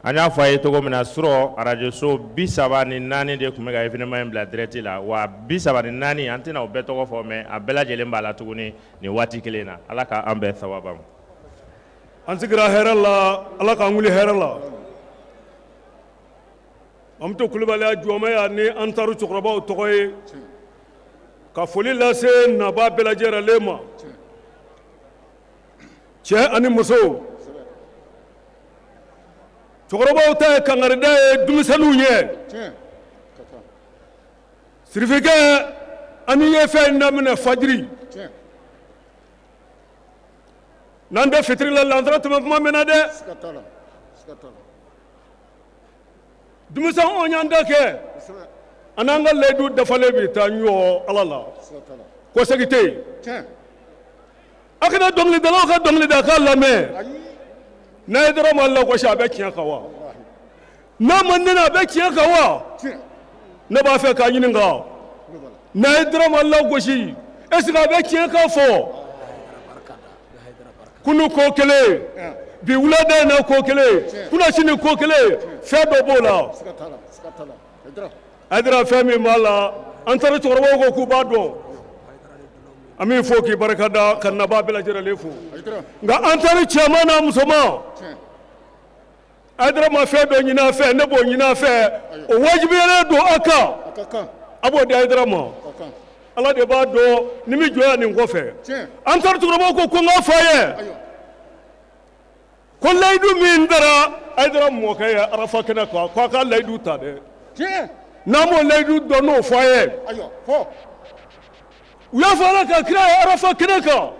an y'a fɔ a ye cogo min na sɔrɔ arajoso 34 de tun bɛ ka événement in bila direct la wa 34 an tɛna o bɛɛ tɔgɔ fɔ mais a bɛɛ lajɛlen b'a la tuguni nin waati kelen na ala ka an bɛɛ sawaba ma an sigira hɛrɛ la ala k'an wuli hɛrɛ la mamutu kulubali a jɔmaya ni an taru cɛkɔrɔbaw tɔgɔ ye ka foli lase naba bɛɛ lajɛlen ma cɛ ani muso cɛkɔrɔbaw ta ye kangarida ye denmisɛnninw ye sirifikɛ ani ye fɛn daminɛ fajiri n'an tɛ fitiri la lansara tɛmɛ kuma min na dɛ denmisɛnw an y'an da kɛ an n'an ka layidu dafalen bi taa ɲɔ ala la ko segi tɛ yen a kana dɔnkilidalaw ka dɔnkilida k'a lamɛn n'a ye dɔrɔn ma lagosi a bɛ tiɲɛ kan wa n'a ma nɛnɛ a bɛ tiɲɛ kan wa ne b'a fɛ k'a ɲininka n'a ye dɔrɔn ma lagosi est-ce que a bɛ tiɲɛ kan fɔ kunu ko kelen bi wulada in na ko kelen kunasini ko kelen fɛn dɔ b'o la Aïdara fɛn min b'a la an taara cɛkɔrɔbaw ko k'u b'a dɔn an b'i fo k'i barikada ka naba bɛɛ lajɛlen fo nka an taara cɛman n'a musoman Aïdara ma fɛn dɔ ɲini a fɛ ne b'o ɲini a fɛ o wajibiyalen don a kan a b'o di Aïdara ma ala de b'a dɔn ni min jɔya nin kɔfɛ an taara cɛkɔrɔbaw ko ko n k'a fɔ a ye ko layidu min dara Aïdara mɔkɛ ye arafa kɛnɛ kan k'a ka layidu ta dɛ n'an m'o layidu dɔn n'o fɔ a ye u y'a fɔ ala ka kira ye arafa kɛnɛ kan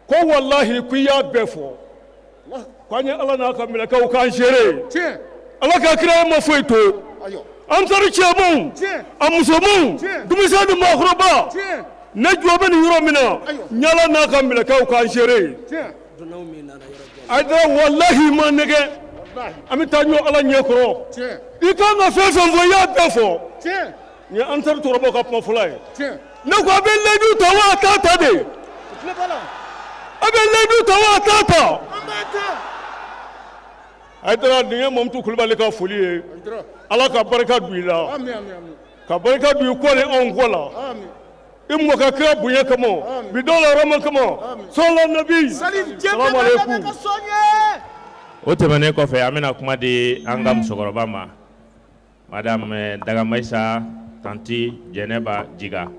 ko walahi ko i y'a bɛɛ fɔ k'an ye ala n'a ka mɛlɛkɛw k'an seere ala ka kira ye ma foyi to an taara cɛmanw a musomanw denmisɛn ni maakɔrɔba ne jɔ bɛ nin yɔrɔ min na n ye ala n'a ka mɛlɛkɛw k'an seere Aïdara walahi ma nɛgɛ an bɛ taa ɲɔ ala ɲɛ kɔrɔ i kan ka fɛn fɛn fɔ i y'a bɛɛ fɔ nin ye an taara cɛkɔrɔbaw ka kuma fɔlɔ ye ne ko a bɛ layidu ta wa a t'a ta de a bɛ layidu ta wa a t'a ta Aïdara nin ye mamutu kulubali ka foli ye ala ka barika don i la ka barika don i kɔ ni anw kɔ la i mɔkɛ kira bonya kama bi dɔw la rama kama sɔla nabi salamu alaikum o tɛmɛnen kɔfɛ an bɛna kuma di an ka musokɔrɔba ma madame Dagamaïssa tanti Jɛnɛba Jiga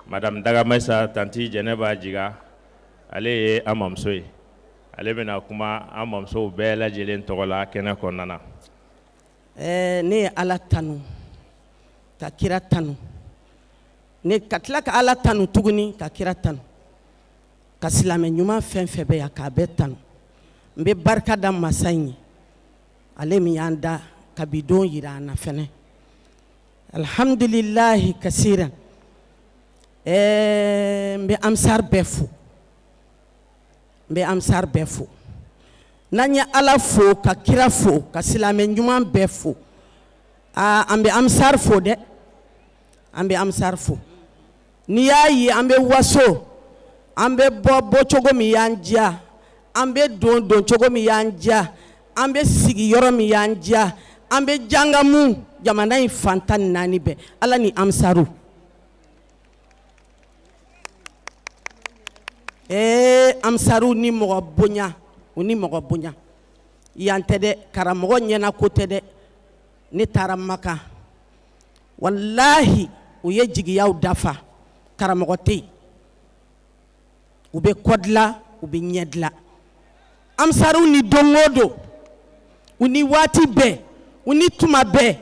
madame Dagamaïssa tanti Jɛnɛba Jiga ale ye an mamuso ye ale bɛna kuma an mamusow bɛɛ lajɛlen tɔgɔ la kɛnɛ kɔnɔna na ne ye ala tanu ka kira tanu ne ka tila ka ala tanu tuguni ka kira tanu ka silamɛ ɲuman fɛn fɛn bɛ yan k'a bɛɛ tanu n bɛ barika da masa in ye ale min y'an da ka bi don yira an na fɛnɛ alhamdulilahi kasiran n bɛ amsar bɛɛ fo n bɛ amsar bɛɛ fo n'an ye ala fo ka kira fo ka silamɛ ɲuman bɛɛ fo an bɛ amsar fo dɛ an bɛ amsar fo n'i y'a ye an bɛ waso an bɛ bɔ cogo min y'an diya an bɛ don cogo min y'an diya an bɛ sigi yɔrɔ min y'an diya an bɛ jangamu jamana in fantan naani bɛɛ ala ni amsaru amsaru ni mɔgɔ bonya u ni mɔgɔ bonya yan tɛ dɛ karamɔgɔ ɲɛna ko tɛ dɛ ne taara Maka wallahi u ye jigiyaw dafa karamɔgɔ tɛ yen u bɛ kɔdila u bɛ ɲɛdila amsaru ni don o don u ni waati bɛɛ u ni tuma bɛɛ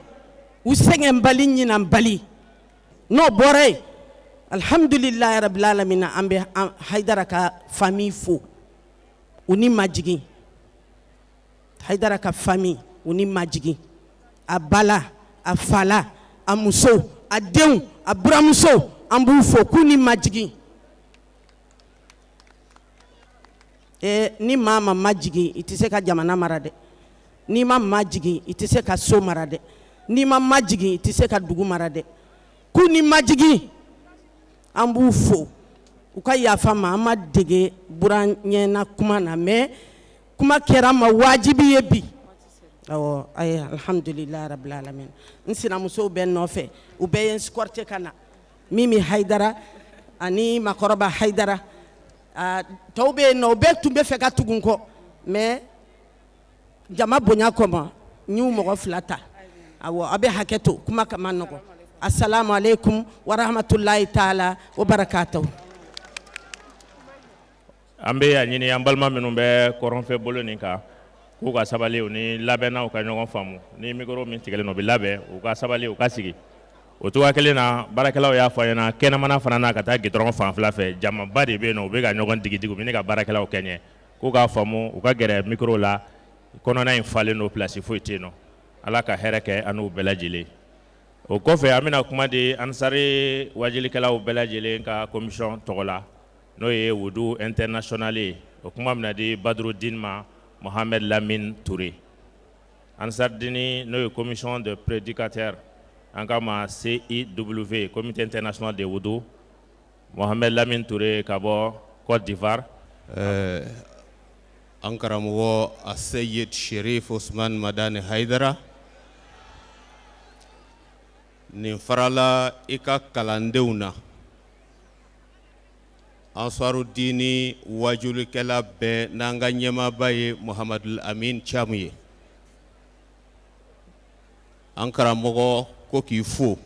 u sɛgɛnbali ɲinanbali n'o bɔra yen alhamdulilahi rabbil alamin an bɛ Haidara ka famille fo u ni majigin Haidara ka famille u ni majigin a bala a fala a muso a denw a buramuso an b'u fo k'u ni majigin ni maa ma majigin i tɛ se ka jamana mara dɛ ni ma majigin i tɛ se ka so mara dɛ ni ma majigin i tɛ se ka dugu mara dɛ k'u ni majigin an b'u fo u ka yafa ma an ma dege buranɲɛna kuma na mais kuma kɛra ma wajibi ye bi awɔ ayi alhamdulilahi rabbil alamin n sinamusow bɛ n nɔfɛ u bɛɛ ye n escorter ka na Mimi Haidara ani makɔrɔba Haidara tɔw bɛ yen nɔ u bɛɛ tun bɛ fɛ ka tugu n kɔ mais jama bonya kɔma n y'u mɔgɔ 2 ta awɔ a bɛ hakɛ to kuma ka ma nɔgɔ assalamu alaikum wa rahmatullahi ta'ala wa barakatuh. An bɛ a ɲini an balima minnu bɛ kɔrɔnfɛ bolo nin kan k'u ka sabali u ni labɛnnaw ka ɲɔgɔn faamu ni micro min tigɛlen u bɛ labɛn u ka sabali u ka sigi o cogoya kelen na baarakɛlaw y'a fɔ an ɲɛna kɛnɛmana fana na ka taa gidɔrɔn fanfɛla fɛ jamaba de bɛ yen nɔ u bɛ ka ɲɔgɔn digi u bɛ ne ka baarakɛlaw kɛ ɲɛ k'u k'a faamu u ka gɛrɛ micro la kɔnɔna in falen don place foyi tɛ yen nɔ ala ka hɛrɛ kɛ an n'u bɛɛ lajɛlen o kɔfɛ an bɛna kuma di ansari wajilikɛlaw bɛɛ lajɛlen ka commission tɔgɔ la n'o ye wudu international ye o kuma bɛna di Badrudin ma Mohamed Lamine Touré Ansardini n'o ye commission de prédicateur an ka ma CIW comité international de wudu Mohamed Lamine Touré ka bɔ Côte d'Ivoire an karamɔgɔ a Seyid Sherif Usman Madani Haidara nin farala i ka kalandenw na Ansarudini wajulikɛla bɛɛ n'an ka ɲɛmaaba ye Mohamadul Amin Camu ye an karamɔgɔ ko k'i fo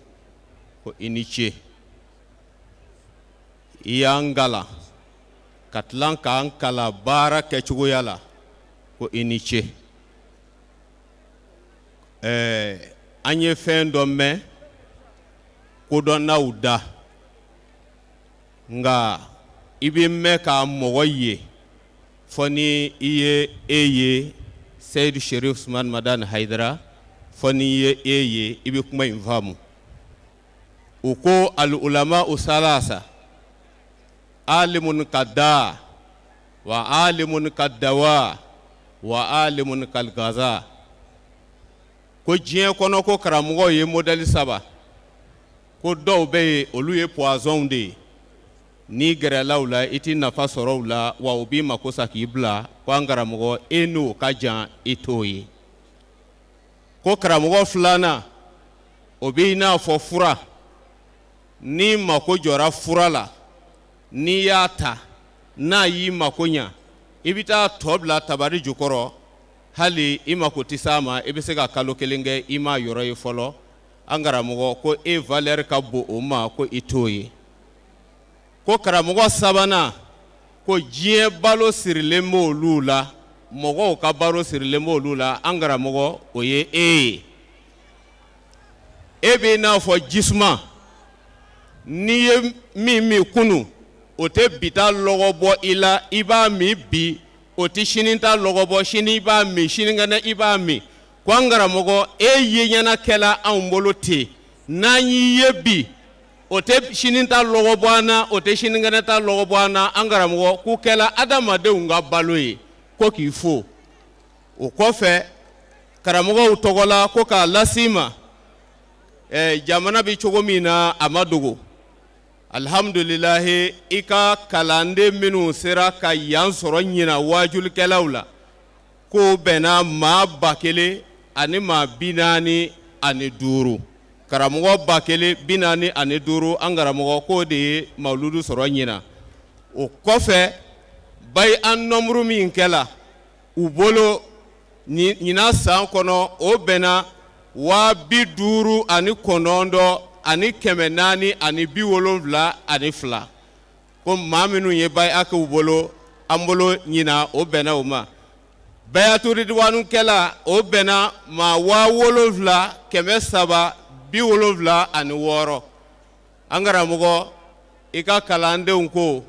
ko i ni ce i y'an gala ka tila k'an kala baara kɛcogoya la ko i ni ce an ye fɛn dɔ mɛn kodɔnnaw da nga i bɛ mɛn ka mɔgɔ ye fɔ ni i ye ye Seyid Sherif Usman Madani Haidara fɔ ni i ye i bɛ kuma in faamu u ko al ulama usalasa alimun kadda wa alimun kaddawa wa alimun kalgaza ko diɲɛ kɔnɔ ko karamɔgɔ ye modèle 3 ko dɔw bɛ yen olu ye poison de ye ni gɛrɛlaw la i ti nafa sɔrɔ u la wa u b'i mako sa k'i bila ko an karamɔgɔ e n'o ka jan i t'o ye ko karamɔgɔ filanan o b'i n'a fɔ fura ni mako jɔra fura la n'i y'a ta n'a y'i mako ɲa i bɛ taa tɔ bila tabari jukɔrɔ hali i mako tɛ s'a ma i bɛ se ka kalo kelen kɛ i m'a yɔrɔ ye fɔlɔ an karamɔgɔ ko e valeur ka bon o ma ko i t'o ye ko karamɔgɔ sabanan ko diɲɛ balo sirilen b'olu la mɔgɔw ka balo sirilen b'olu la an karamɔgɔ o ye e bɛ n'a fɔ jisuma n'i ye min kunu o tɛ bi ta lɔgɔ bɔ i la i b'a min bi o tɛ sini ta lɔgɔ bɔ sini i b'a min sinikɛnɛ i b'a min ko an karamɔgɔ e ye ɲɛnakɛla anw bolo ten n'an y'i ye bi o tɛ sini ta lɔgɔ bɔ an na o tɛ sinikɛnɛ ta lɔgɔ bɔ an na an karamɔgɔ k'u kɛla adamadenw ka balo ye ko k'i fo o kɔfɛ karamɔgɔw tɔgɔla ko k'a lasi ma jamana bɛ cogo min na a ma dogo alhamdulilahi i ka kalanden minnu sera ka yan sɔrɔ ɲina wajulikɛlaw la ko bɛnna maa 1000 ani maa 45 karamɔgɔ 45 an karamɔgɔ k'o de ye mawuludu sɔrɔ ɲina o kɔfɛ bayi an nombre min kɛla u bolo ɲina san kɔnɔ o bɛnna 59 ani 472 ko maa minnu ye bayi a k'u bolo an bolo ɲina o bɛnna o ma bayatu ridwanu kɛla o bɛnna maa 776 an karamɔgɔ i ka kalandenw ko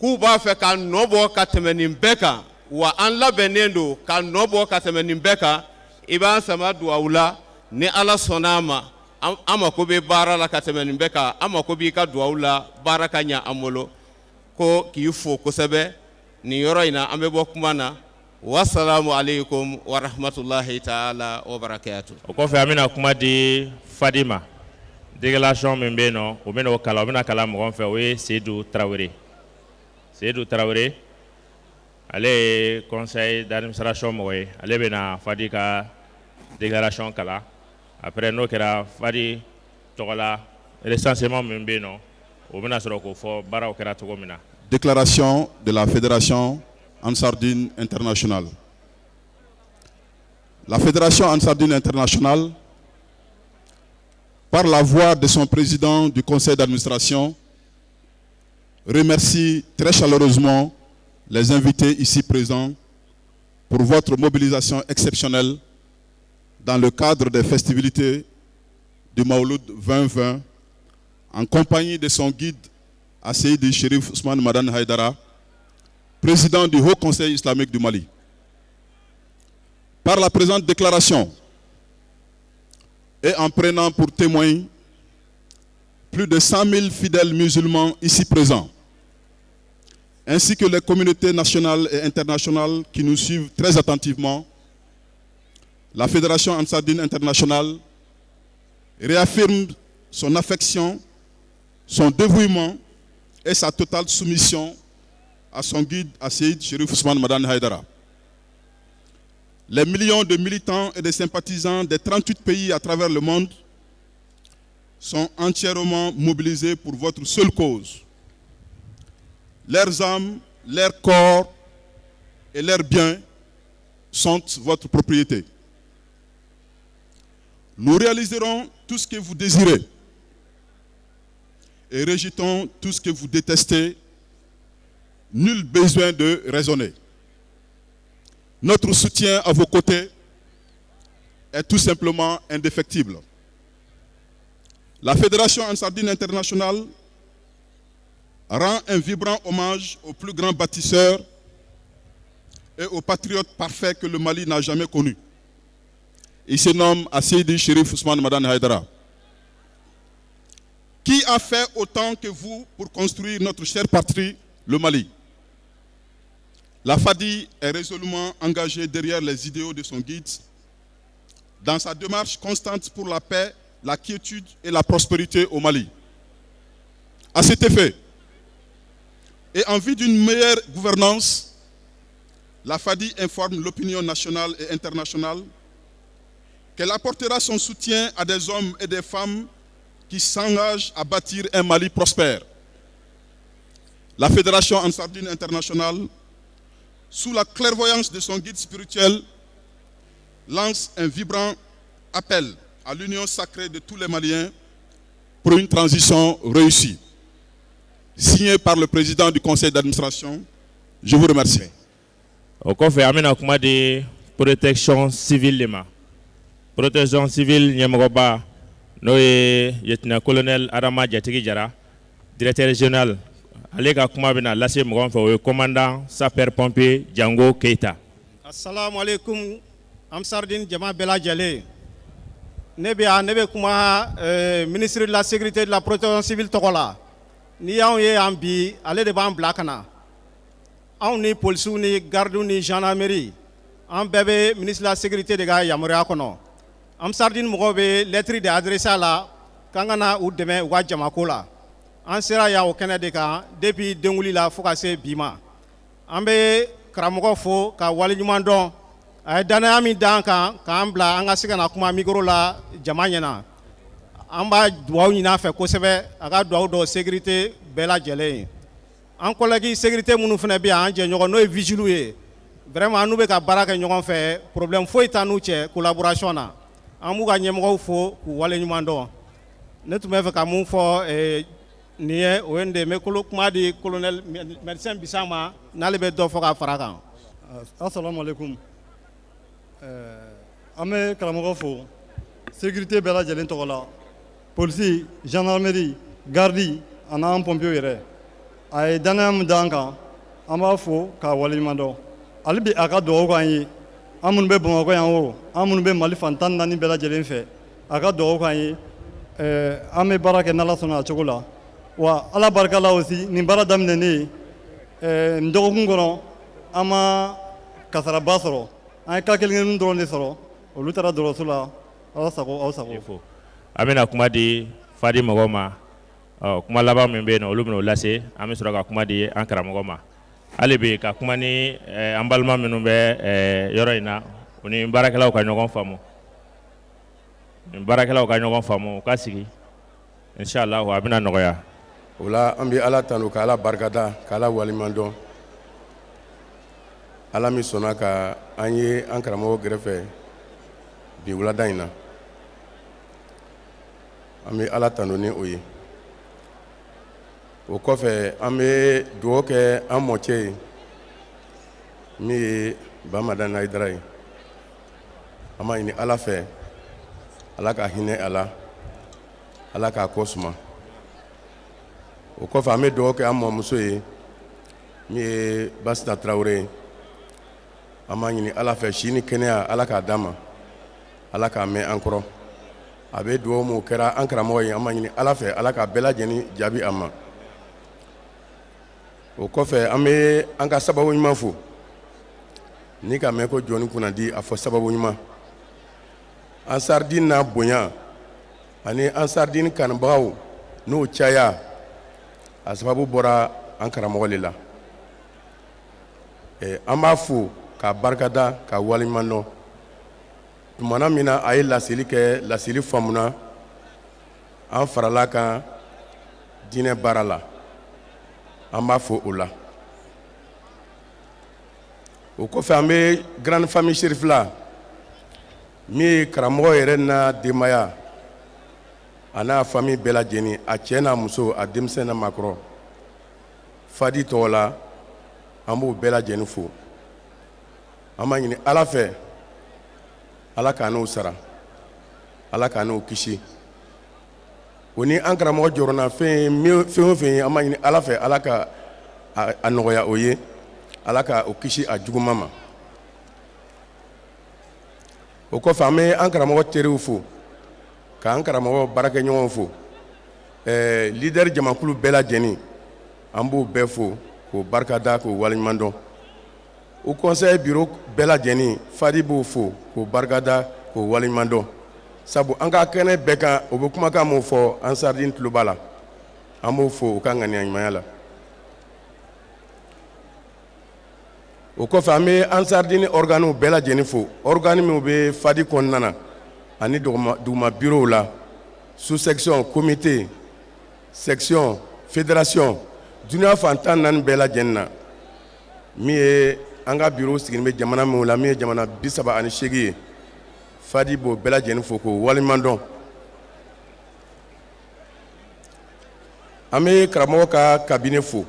k'u b'a fɛ ka nɔ bɔ ka tɛmɛ nin bɛɛ kan wa an labɛnnen don ka nɔ bɔ ka tɛmɛ nin bɛɛ kan i b'an sama duwawu la ni Ala sɔnna a ma an mako bɛ baara la ka tɛmɛ nin bɛɛ kan an mako b'i ka duwawu la baara ka ɲɛ an bolo ko k'i fo kosɛbɛ nin yɔrɔ in na an bɛ bɔ kuma na wassalamu alaikum wa rahmatullahi ta'ala wa barakatuh. O kɔfɛ an bɛna kuma di Fadima délégation min bɛ yen nɔ o bɛna o bɛna kalan mɔgɔ fɛ o ye Seydou Traoré ale ye conseil d'administration mɔgɔ ye ale bɛna Fadi ka déclaration kalan après n'o kɛra Fadi tɔgɔla recensement min bɛ yen nɔ o bɛna sɔrɔ k'o fɔ baaraw kɛra cogo min na. Déclaration de la Fédération Ansardine Internationale. La Fédération Ansardine Internationale, par la voix de son président du conseil d'administration, remercie très chaleureusement les invités ici présents pour votre mobilisation exceptionnelle dans le cadre des festivités du Mawlud 2020 en compagnie de son guide Seydi Cherif Ousmane Madane Haïdara, président du Haut Conseil islamique du Mali. Par la présente déclaration et en prenant pour témoin plus de 100 000 fidèles musulmans ici présents, ainsi que les communautés nationales et internationales qui nous suivent très attentivement, la Fédération Ansardine Internationale réaffirme son affection, son dévouement et sa totale soumission à son guide Seydi Cherif Ousmane Madane Haïdara. Les millions de militants et de sympathisants des 38 pays à travers le monde sont entièrement mobilisés pour votre seule cause. Leurs âmes, leurs corps et leurs biens sont votre propriété. Nous réaliserons tout ce que vous désirez et rejetons tout ce que vous détestez. Nul besoin de raisonner. Notre soutien à vos côtés est tout simplement indéfectible. La Fédération Ansardine Internationale rend un vibrant hommage aux plus grands bâtisseurs et aux patriotes parfaits que le Mali n'a jamais connus. Il se nomme Seydi Cherif Ousmane Madane Haïdara. Qui a fait autant que vous pour construire notre chère patrie, le Mali? La Fadi est résolument engagée derrière les idéaux de son guide dans sa démarche constante pour la paix, la quiétude et la prospérité au Mali. À cet effet, et en vue d'une meilleure gouvernance, la Fadi informe l'opinion nationale et internationale qu'elle apportera son soutien à des hommes et des femmes qui s'engagent à bâtir un Mali prospère. La Fédération Ansardine Internationale, sous la clairvoyance de son guide spirituel, lance un vibrant appel à l'union sacrée de tous les Maliens pour une transition réussie. Signé par le président du conseil d'administration, je vous remercie. Au kɔfɛ an bɛna kuma di protection civile de ma. Protection civile ɲɛmɔgɔba n'o ye lieutenant-colonel Adama Jatigi Jara, directeur général. Ale ka kuma bɛna lase mɔgɔ fɛ o ye commandant sapeur-pompier Jango Keita. Assalamu alaikum Ansardine jama bɛɛ lajɛlen. Ne bɛ kuma ministre de la sécurité de la protection civile tɔgɔ la. Ni y'anw ye yan bi ale de b'an bila ka na. Anw ni polisiw ni gardiw ni gendarmerie an bɛɛ bɛ ministre de la sécurité de ka yamaruya kɔnɔ. Ansardine mɔgɔw bɛ lettre de adressé a la k'an ka na u dɛmɛ u ka jamako la. An sera yan o kɛnɛ de kan depuis denwuli la fo ka se bi ma. An bɛ karamɔgɔ fo ka waleɲuman dɔn a ye danaya min d'an kan k'an bila an ka se ka na kuma micro la jama ɲɛna an b'a dugawu ɲini a fɛ kosɛbɛ a ka dugawu dɔ sécurité bɛɛ lajɛlen ye an collègue sécurité minnu fana bɛ yan an jɛɲɔgɔn n'o ye vigile ye vraiment n'u bɛ ka baara kɛ ɲɔgɔn fɛ problème foyi t'an n'u cɛ collaboration na an b'u ka ɲɛmɔgɔw fo k'u waleɲuman dɔn ne tun bɛ fɛ ka mun fɔ nin ye o ye n de n bɛ kuma di colonel médecin Bisa ma n'ale bɛ dɔ fɔ ka fara a kan. Assalamu alaikum. An bɛ karamɔgɔ fo sécurité bɛɛ lajɛlen tɔgɔ la polisi gendarmerie gardi ani an pompiers yɛrɛ a ye danaya min d'an kan an b'a fo k'a waleɲuman dɔn hali bi a ka dugawu k'an ye an minnu bɛ Bamakɔ yan o an minnu bɛ Mali fan 14 bɛɛ lajɛlen fɛ a ka dugawu k'an ye an bɛ baara kɛ n'Ala sɔnna a cogo la wa Ala barika la aussi nin baara daminɛnen nin dɔgɔkun kɔnɔ an ma kasaraba sɔrɔ an ye cas kelen dɔrɔn de sɔrɔ olu taara dɔgɔtɔrɔso la aw sago aw sago. An bɛna kuma di Fadi mɔgɔw ma kuma laban min bɛ yen nɔ olu bɛna o lase an bɛ sɔrɔ ka kuma di an karamɔgɔ ma hali bi ka kuma ni an balima minnu bɛ yɔrɔ in na u ni baarakɛlaw ka ɲɔgɔn faamu u ka sigi inshallah a bɛna nɔgɔya. O la an bɛ Ala tanu ka Ala barikada ka Ala waleɲuman dɔn Ala min sɔnna ka an ye an karamɔgɔ gɛrɛfɛ bi wulada in na an bɛ Ala tanu ni o ye o kɔfɛ an bɛ dugawu kɛ an mɔcɛ ye min ye Bamadani Hayidara ye an b'a ɲini Ala fɛ Ala ka hinɛ a la Ala k'a kɔ suma o kɔfɛ an bɛ dugawu kɛ an mɔmuso ye min ye Basita Tarawele ye an b'a ɲini Ala fɛ si ni kɛnɛya Ala k'a d'a ma Ala k'a mɛn an kɔrɔ a bɛ dugawu min kɛra an karamɔgɔ ye an b'a ɲini Ala fɛ Ala ka bɛɛ lajɛlen jaabi a ma o kɔfɛ an bɛ an ka sababu ɲuman fo ni ka mɛn ko jɔnni kunnadi a fɔ sababu ɲuman Ansaridini n'a bonya ani Ansaridini kanubagaw n'o caya a sababu bɔra an karamɔgɔ de la an b'a fo k'a barikada ka waleɲuman dɔn tumana min na a ye laseli kɛ laseli faamuna an farala kan diinɛ baara la an b'a fo o la o kɔfɛ an bɛ grande famille Serifila min ye karamɔgɔ yɛrɛ n'a denbaya a n'a famille bɛɛ lajɛlen a cɛ n'a muso a denmisɛn n'a maakɔrɔ Fadi tɔgɔ la an b'o bɛɛ lajɛlen fo an b'a ɲini Ala fɛ Ala k'a n'o sara Ala k'a n'o kisi o ni an karamɔgɔ jɔrɔna fɛn o fɛn ye an b'a ɲini Ala fɛ Ala ka a nɔgɔya o ye Ala ka o kisi a juguman ma o kɔfɛ an bɛ an karamɔgɔ teriw fo k'an karamɔgɔ baarakɛɲɔgɔnw fo leader jamakulu bɛɛ lajɛlen an b'o bɛɛ fo k'o barikada k'o waleɲuman dɔn o conseil bureau bɛɛ lajɛlen Fadi b'o fo k'o barikada k'o waleɲuman dɔn sabu an ka kɛnɛ bɛɛ kan o bɛ kumakan mun fɔ Ansaridini tulo b'a la an b'o fo o ka ŋaniya ɲumanya la o kɔfɛ an bɛ Ansaridini organew bɛɛ lajɛlen fo organe minnu bɛ Fadi kɔnɔna na ani duguma bureau la sous section comité section fédération duniya fan 14 bɛɛ lajɛlen na min ye an ka bureau sigilen bɛ jamana minnu la min ye jamana 38 ye Fadi b'o bɛɛ lajɛlen fo k'o waleɲuman dɔn an bɛ karamɔgɔ ka cabinet fo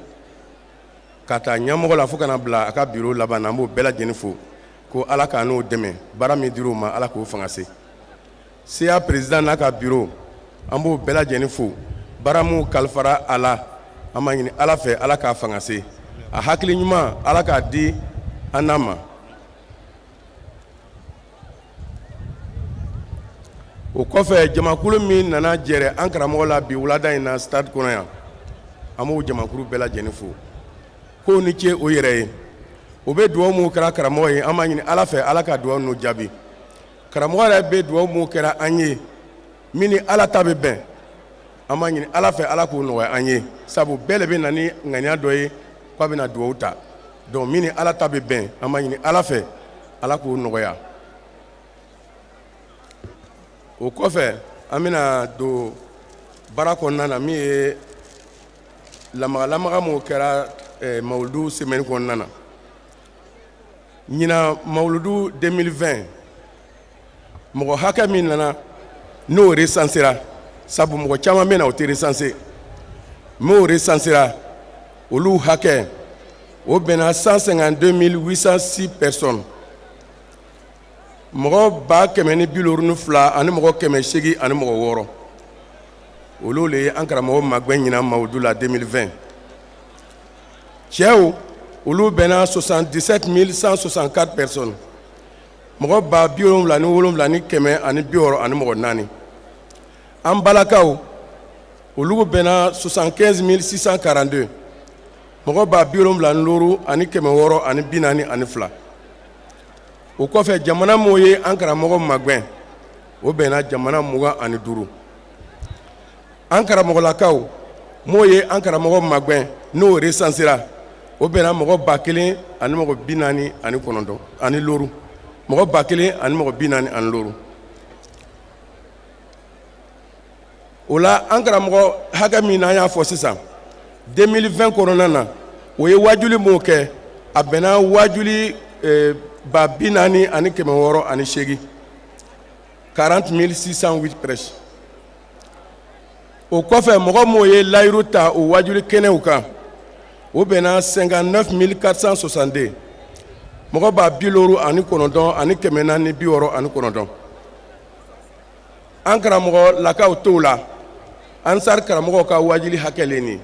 ka taa ɲɛmɔgɔ la fo kana bila a ka bureau laban na an b'o bɛɛ lajɛlen fo ko Ala k'a n'o dɛmɛ baara min dir'o ma Ala k'o fanga se CA président n'a ka bureau an b'o bɛɛ lajɛlen fo baara min kalifara a la an b'a ɲini Ala fɛ Ala k'a fanga se a hakili ɲuman Ala k'a di an n'a ma o kɔfɛ jamakulu min nana jɛrɛ an karamɔgɔ la bi wulada in na stade kɔnɔ yan an b'o jamakulu bɛɛ lajɛlen fo k'o ni ce o yɛrɛ ye o bɛ dugawu min kɛra karamɔgɔ ye an b'a ɲini Ala fɛ Ala ka dugawu n'o jaabi karamɔgɔ yɛrɛ bɛ dugawu min kɛra an ye min ni Ala ta bɛ bɛn an b'a ɲini Ala fɛ Ala k'o nɔgɔya an ye sabu bɛɛ de bɛ na ni ŋaniya dɔ ye k'a bɛna dugawu ta donc min ni Ala ta bɛ bɛn an b'a ɲini Ala fɛ ala k'o nɔgɔya o kɔfɛ an bɛna don baara kɔnɔna na min ye lamaga min kɛra mawuludu semaine kɔnɔna na ɲina mawuludu 2020 mɔgɔ hakɛ min nana n'o resansera sabu mɔgɔ caman bɛ na o tɛ resanse m'o resansera olu hakɛ o bɛnna 152 806 personnes mɔgɔ 172 ani mɔgɔ 800 ani mɔgɔ 6 olu le an karamɔgɔ magwɛ ɲina mawudu la 2020 cɛw olu bɛnna 77 164 personnes mɔgɔ 77 ni 100 ani 60 ani mɔgɔ 4 an balakaw olu bɛnna 75 642 mɔgɔ 76 ani 600 ani 40 ani 2 o kɔfɛ jamana m'o ye an karamɔgɔ magwɛn o bɛnna jamana 25 an karamɔgɔlakaw m'o ye an karamɔgɔ magwɛn n'o resansera o bɛnna mɔgɔ 1000 ani mɔgɔ 40 ani 9 ani loru mɔgɔ 1000 ani mɔgɔ 40 ani loru o la an karamɔgɔ hakɛ min n'an y'a fɔ sisan 2020 kɔnɔna na o ye wajuli m'o kɛ a bɛnna wajuli 40 ani 600 ani 8 40 608 prêches o kɔfɛ mɔgɔ m'o ye layiru ta o wajuli kɛnɛw kan o bɛnna 59 462 mɔgɔ 70 ani 9 ani 400 ani 60 ani 9 an karamɔgɔ lakaw t'o la ansar karamɔgɔw ka wajuli hakɛ le nin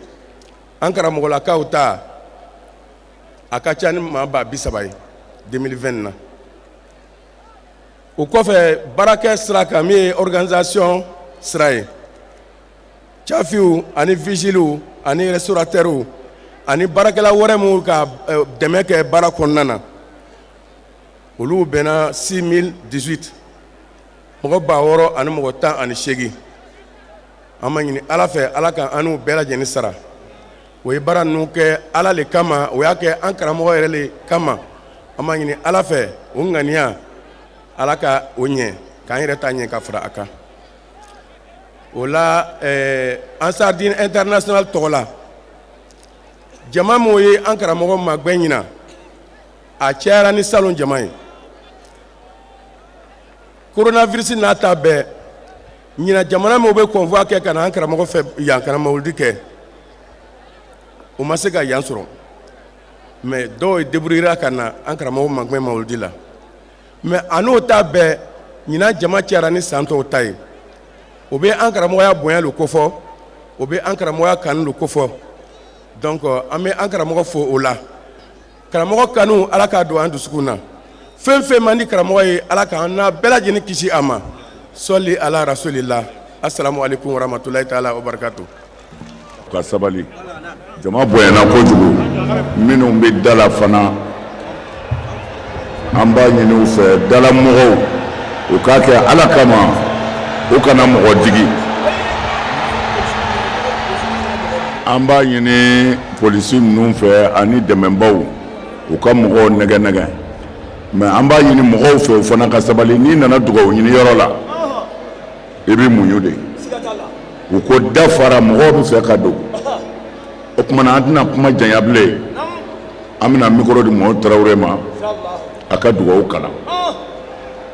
an karamɔgɔ lakaw ta a ka ca ni maa 30 ye 2020 na o kɔfɛ baarakɛ sira kan min ye organisation sira ye cafiw ani vigiliw ani restaurateurs ani baarakɛla wɛrɛ minnu ka dɛmɛ kɛ baara kɔnɔna na olu bɛnna 6018 mɔgɔ 6000 ani mɔgɔ 10 ani 8 an ma ɲini ala fɛ ala ka an n'u bɛɛ lajɛlen sara o ye baara ninnu kɛ ala le kama o y'a kɛ an karamɔgɔ yɛrɛ le kama an ma ɲini ala fɛ o ŋaniya ala ka o ɲɛ k'an yɛrɛ ta ɲɛ ka fara a kan o la ansardine international tɔgɔ la jama m'o ye an karamɔgɔ magwɛ ɲina a cayara ni salon jama ye coronavirus n'a ta bɛɛ ɲina jamana m'o bɛ convoi kɛ ka na an karamɔgɔ fɛ yan kana mawuludi kɛ o ma se ka yan sɔrɔ mais dɔw ye débrouillera ka na an karamɔgɔ magwɛ mawuludi la mais a n'o ta bɛɛ ɲina jama cayara ni san tɔw ta ye o bɛ an karamɔgɔya bonya le kofɔ o bɛ an karamɔgɔya kanu le kofɔ donc an bɛ an karamɔgɔ fo o la karamɔgɔ kanu ala k'a don an dusukun na fɛn fɛn man di karamɔgɔ ye ala k'an n'a bɛɛ lajɛlen kisi a ma sɔli ala rasulillah assalamu alaikum warahmatulahi taala wabarakatuh ka sabali jama bonyana kojugu minnu bɛ da la fana an b'a ɲini u fɛ dalamɔgɔw u k'a kɛ ala kama u kana mɔgɔ digi an b'a ɲini polisi ninnu fɛ ani dɛmɛbaw u ka mɔgɔw nɛgɛ mais an b'a ɲini mɔgɔw fɛ u fana ka sabali n'i nana dugawu ɲini yɔrɔ la i bɛ muɲu de u ko dafara mɔgɔw bɛ fɛ ka don o kumana an tɛna kuma janya bilen an bɛna micro di Mɔhamɛdi Tarawele ma a ka dugawu kalan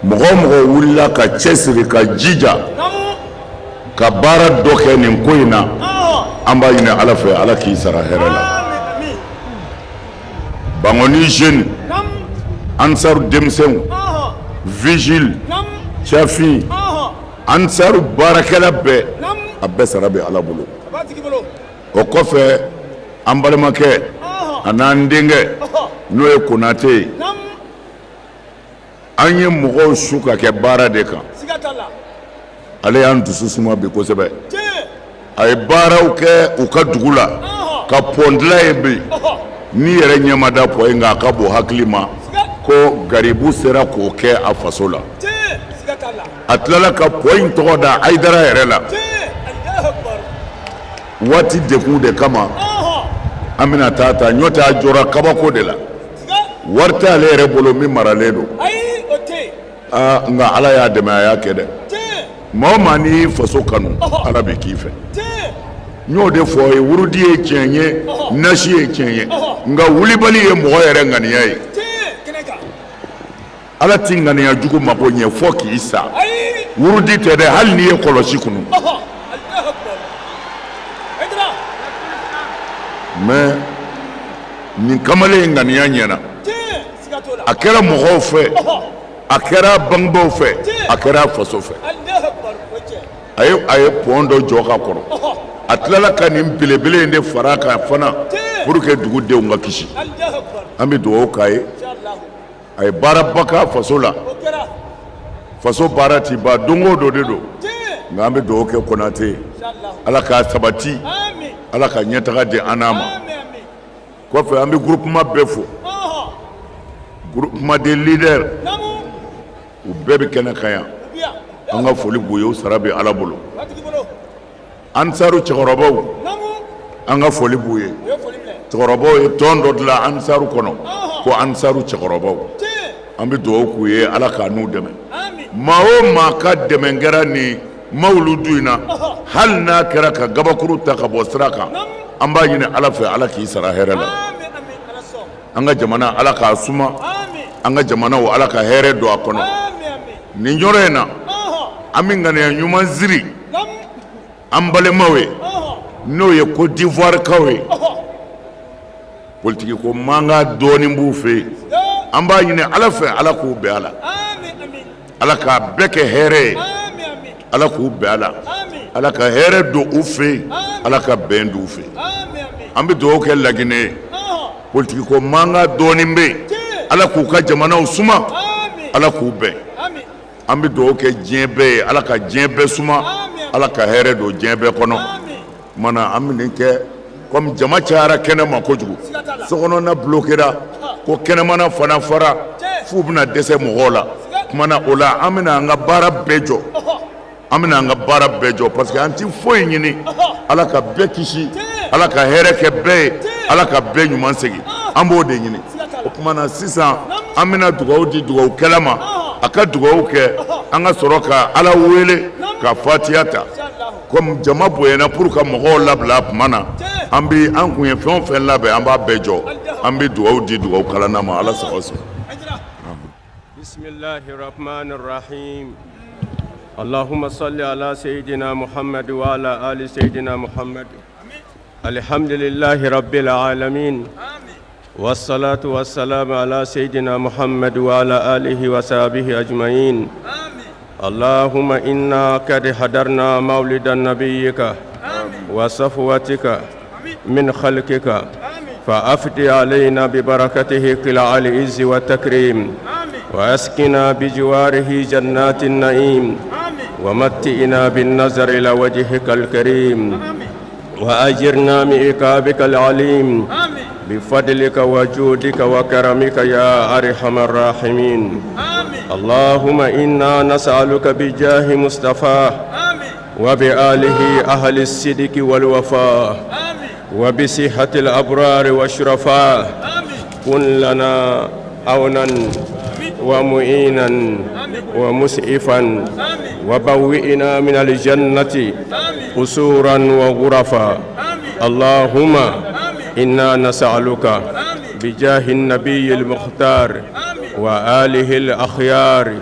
mɔgɔ o mɔgɔ wulila ka cɛsiri ka jija ka baara dɔ kɛ nin ko in na an b'a ɲini ala fɛ ala k'i sara hɛrɛ la Bangoni jeune ansaru denmisɛnw vigile cafin ansaru baarakɛla bɛɛ a bɛɛ sara bɛ ala bolo o kɔfɛ an balimakɛ a n'an denkɛ n'o ye Konate ye an ye mɔgɔw su ka kɛ baara de kan ale y'an dusu suma bi kosɛbɛ a ye baaraw kɛ u ka dugu la ka pɔndila ye bi ni yɛrɛ ɲɛma da pɔ in nka a ka bon hakili ma ko garibu sera k'o kɛ a faso la a tilala ka pɔ in tɔgɔ da Ayidara yɛrɛ la waati dekun de kama an bɛna taa ɲɔtɛ a jɔra kabako de la warta ale yɛrɛ bolo min maralen don nka ala y'a dɛmɛ a y'a kɛ dɛ maa o maa n'i y'i faso kanu ala bɛ k'i fɛ n y'o de fɔ ye wurudi ye tiɲɛ ye nasi ye tiɲɛ ye nka wulibali ye mɔgɔ yɛrɛ ŋaniya ye ala t'i ŋaniya jugu mako ɲɛ fɔ k'i sa wurudi tɛ dɛ hali n'i ye kɔlɔsi kunu mais nin kamalen ŋaniya ɲɛna a kɛra mɔgɔw fɛ a kɛra bangebaaw fɛ a kɛra faso fɛ a ye pɔn dɔ jɔ ka kɔrɔ a tilala ka nin belebele in de fara a kan fana pour que dugudenw ka kisi an bɛ dugawu k'a ye a ye baaraba k'a faso la faso baara ti ban don o don de don nka an bɛ dugawu kɛ Konate ye ala k'a sabati ala ka ɲɛtaga di an n'a ma kɔfɛ an bɛ groupement bɛɛ fo groupement des leaders u bɛɛ bɛ kɛnɛ kan yan an ka foli b'u ye u sara bɛ ala bolo ansaru cɛkɔrɔbaw an ka foli b'u ye cɛkɔrɔbaw ye tɔn dɔ dilan ansaru kɔnɔ ko ansaru cɛkɔrɔbaw an bɛ dugawu k'u ye ala k'a n'u dɛmɛ maa o maa ka dɛmɛ kɛra nin mawuludu in na hali n'a kɛra ka gabakuru ta ka bɔ sira kan an b'a ɲini ala fɛ ala k'i sara hɛrɛ la an ka jamana ala k'a suma an ka jamanaw ala ka hɛrɛ don a kɔnɔ nin yɔrɔ in na an bɛ ŋaniya ɲuman siri an balimaw ye n'o ye Côte d'Ivoire kaw ye politiki ko mankan dɔɔnin b'u fɛ yen an b'a ɲini ala fɛ ala k'u bɛn a la ala k'a bɛɛ kɛ hɛrɛ ye ala k'u bɛn a la ala ka hɛrɛ don u fɛ yen ala ka bɛn don u fɛ an bɛ dugawu kɛ Laginɛ ye politiki ko mankan dɔɔnin bɛ yen ala k'u ka jamanaw suma ala k'u bɛn an bɛ dugawu kɛ diɲɛ bɛɛ ye ala ka diɲɛ bɛɛ suma ala ka hɛrɛ don diɲɛ bɛɛ kɔnɔ mana an bɛ nin kɛ comme jama cayara kɛnɛ ma kojugu sokɔnɔna bloquera ko kɛnɛmana fana fara f'u bɛna dɛsɛ mɔgɔw la kumana o la an bɛna an ka baara bɛɛ jɔ an bɛna an ka baara bɛɛ jɔ parce que an ti foyi ɲini ala ka bɛɛ kisi ala ka hɛrɛ kɛ bɛɛ ye ala ka bɛɛ ɲuman segin an b'o de ɲini o kumana sisan an bɛna dugawu di dugawukɛla ma a ka dugawu kɛ an ka sɔrɔ ka ala wele ka fatiya ta comme jama bonyana pour ka mɔgɔw labila tuma na an kun ye fɛn o fɛn labɛn an b'a bɛɛ jɔ an bɛ dugawu di dugawukalanna ma ala sago sɔrɔ. bismillahir rahmanir rahim allahumma salli ala sayyidina muhammad wa ala ali sayyidina muhammad alhamdulillahi rabbil alamin wassalatu wassalamu ala sayyidina muhammad wa ala alihi wa sahbihi ajma'in اللهم إنا قد حضرنا مولد نبيك وصفوتك من خلقك فأفد علينا ببركته قلع العز والتكريم وأسقنا بجواره جنات النعيم ومتئنا بالنظر إلى وجهك الكريم وأجرنا من عقابك العليم بفضلك وجودك وكرمك يا أرحم الراحمين اللهم إنا نسألك بجاه مصطفى وبآله أهل الصدق والوفاء وبصحة الأبرار والشرفاء كن لنا عونا ومعينا ومسعفا وبوئنا من الجنة قصورا وغرفا اللهم إنا نسألك بجاه النبي المختار وآله الأخيار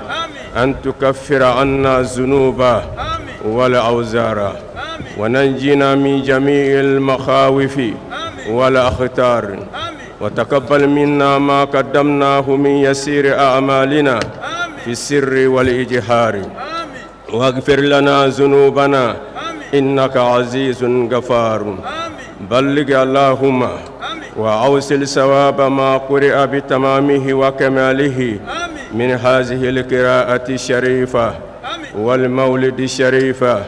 أن تكفر عنا الذنوب والأوزار وننجينا من جميع المخاوف والأخطار وتقبل منا ما قدمناه من يسير أعمالنا في السر والإجهار واغفر لنا ذنوبنا إنك عزيز غفار بلغ اللهم وأوصل ثواب ما قرئ بتمامه وكماله من هذه القراءة الشريفة والمولد الشريفة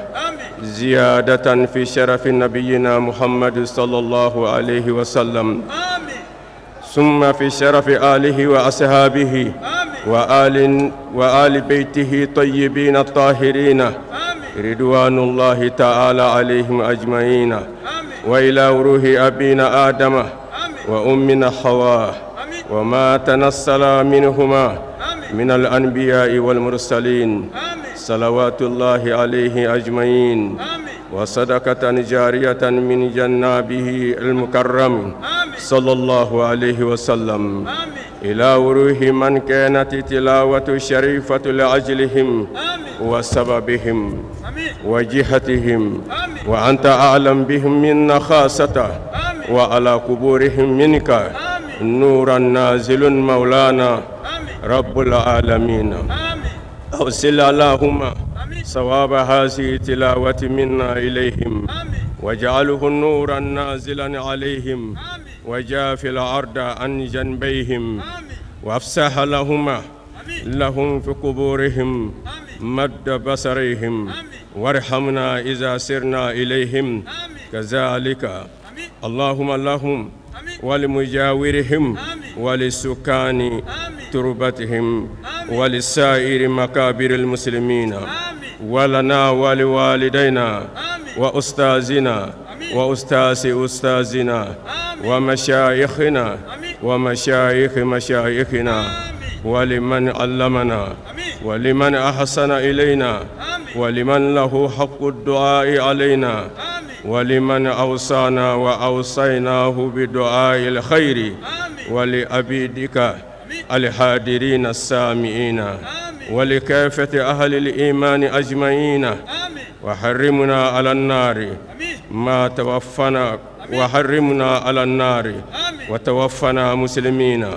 زيادة في شرف نبينا محمد صلى الله عليه وسلم ثم في شرف آله وأصحابه وآل بيته طيبين الطاهرين رضوان الله تعالى عليهم أجمعين وإلى روح أبينا آدم وأمنا حواء وما تنسل منهما من الأنبياء والمرسلين صلوات الله عليه أجمعين وصدقة جارية من جنابه المكرم صلى الله عليه وسلم إلى وروح من كانت تلاوة الشريفة لأجلهم وسببهم وجهتهم وأنت أعلم بهم منا خاصة وعلى قبورهم منك نورا نازل مولانا رب العالمين أوصل اللهم ثواب هذه التلاوة منا إليهم واجعله نورا نازلا عليهم وجاف الأرض عن جنبيهم وافسح لهم في قبورهم مد بصرهم وارحمنا إذا سرنا إليهم كذلك اللهم لهم ولمجاورهم ولسكان تربتهم ولسائر مقابر المسلمين ولنا ولوالدينا وأستاذنا وأستاذ أستاذنا ومشايخنا ومشايخ مشايخنا ولمن علمنا ولمن أحسن إلينا ولمن له حق الدعاء علينا ولمن أوصانا وأوصيناه بدعاء الخير ولأبيدك الحاضرين السامعين ولكافة أهل الإيمان أجمعين وحرمنا على النار ما توفنا وحرمنا على النار وتوفنا مسلمين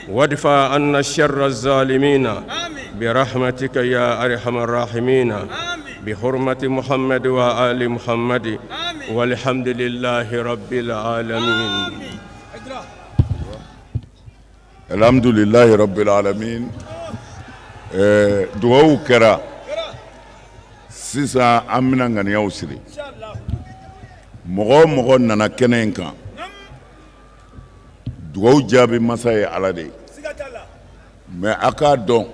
وادفع عنا الشر الظالمين برحمتك يا أرحم الراحمين بحرمة محمد وآل محمد والحمد لله رب العالمين. الحمد لله رب العالمين. دعاء كرا سيسا أمنا غنيا وسري مغو نانا كنينكا دعاء جابي مساي على دي ما أكادون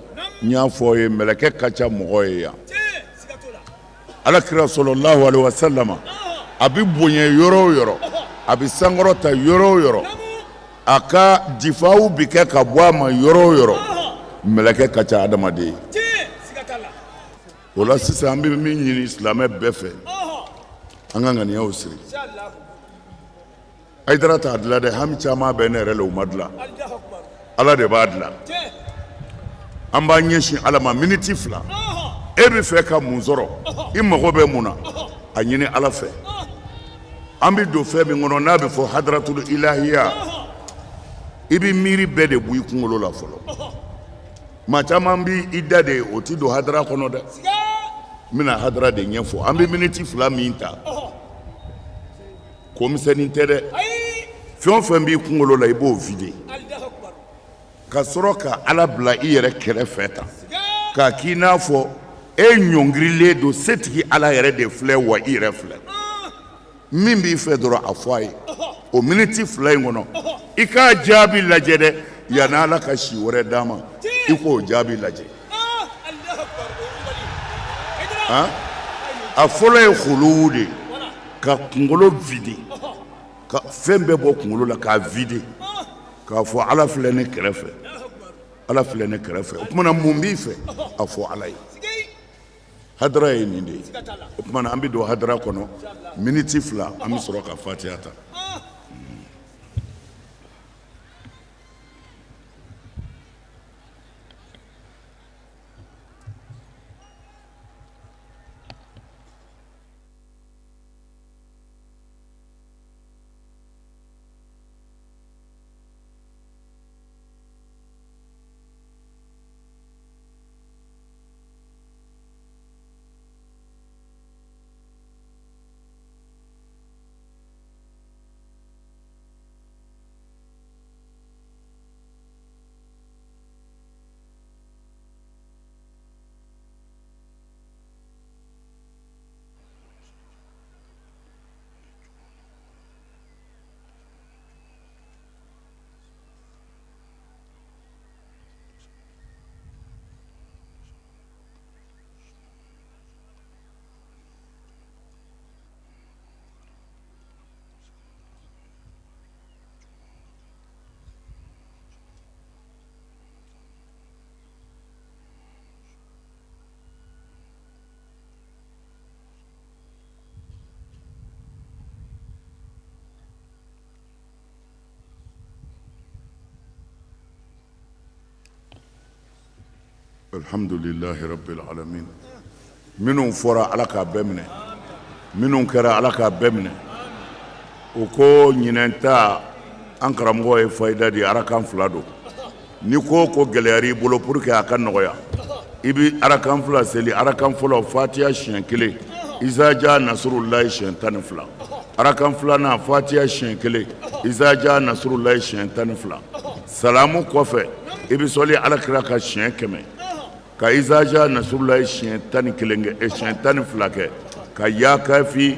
نيافوي ملكة كاتشا مغويا على كرا صلى الله عليه وسلم أبي بوني يورو أبي سانغروتا يورو aka difawu bike ka bwa ma yoro meleke kacha adama de wala sisa ambi mi nyini islamé befe anganga ni ausri aidara ta adla de ham chama benere le umadla ala de badla amba nyeshi alama miniti fla ebe fe ka munzoro immo be muna anyini ala fe ambi do fe mi ngono nabe fo hadratul ilahiyya ibi miri bede buyi kungolo la folo machaman bi idade oti do hadra kono de mina hadra de nyefo ambi miniti fla minta komiseni tere fion fembi kungolo la ibo vide ka soroka ala bla iyere kere feta ka kina fo e nyongrile do setki ala yere de fle wa ire fle mimbi fedro afai o miniti fla ngono ika jabi lajede yanala ka shi wore dama iko jabi laje ha afole khulude ka kungolo vide ka fembe bo kungolo la ka vide ka fo ala flene krefe o kuma mumbi fe afo alai hadra ni ndi o kuma ambi do hadra kono miniti fla am soro ka fatihata alhamdulillahi rabbil alamin minnu fɔra ala k'a bɛɛ minɛ minnu kɛra ala k'a bɛɛ minɛ o ko ɲinɛn ta an karamɔgɔ ye fayida di arakan 2 don ni ko gɛlɛyara i bolo pour que a ka nɔgɔya i bi arakan 2 seli arakan fɔlɔ fatiha siɲɛ 1 izaja nasrullahi siɲɛ 12 arakan 2nan fatiha siɲɛ 1 izaja nasrullahi siɲɛ 12 salamu kɔfɛ i bi sɔli alakira ka siɲɛ 100 ka izaja nasrullahi siɲɛ 12 kɛ ka ya kafi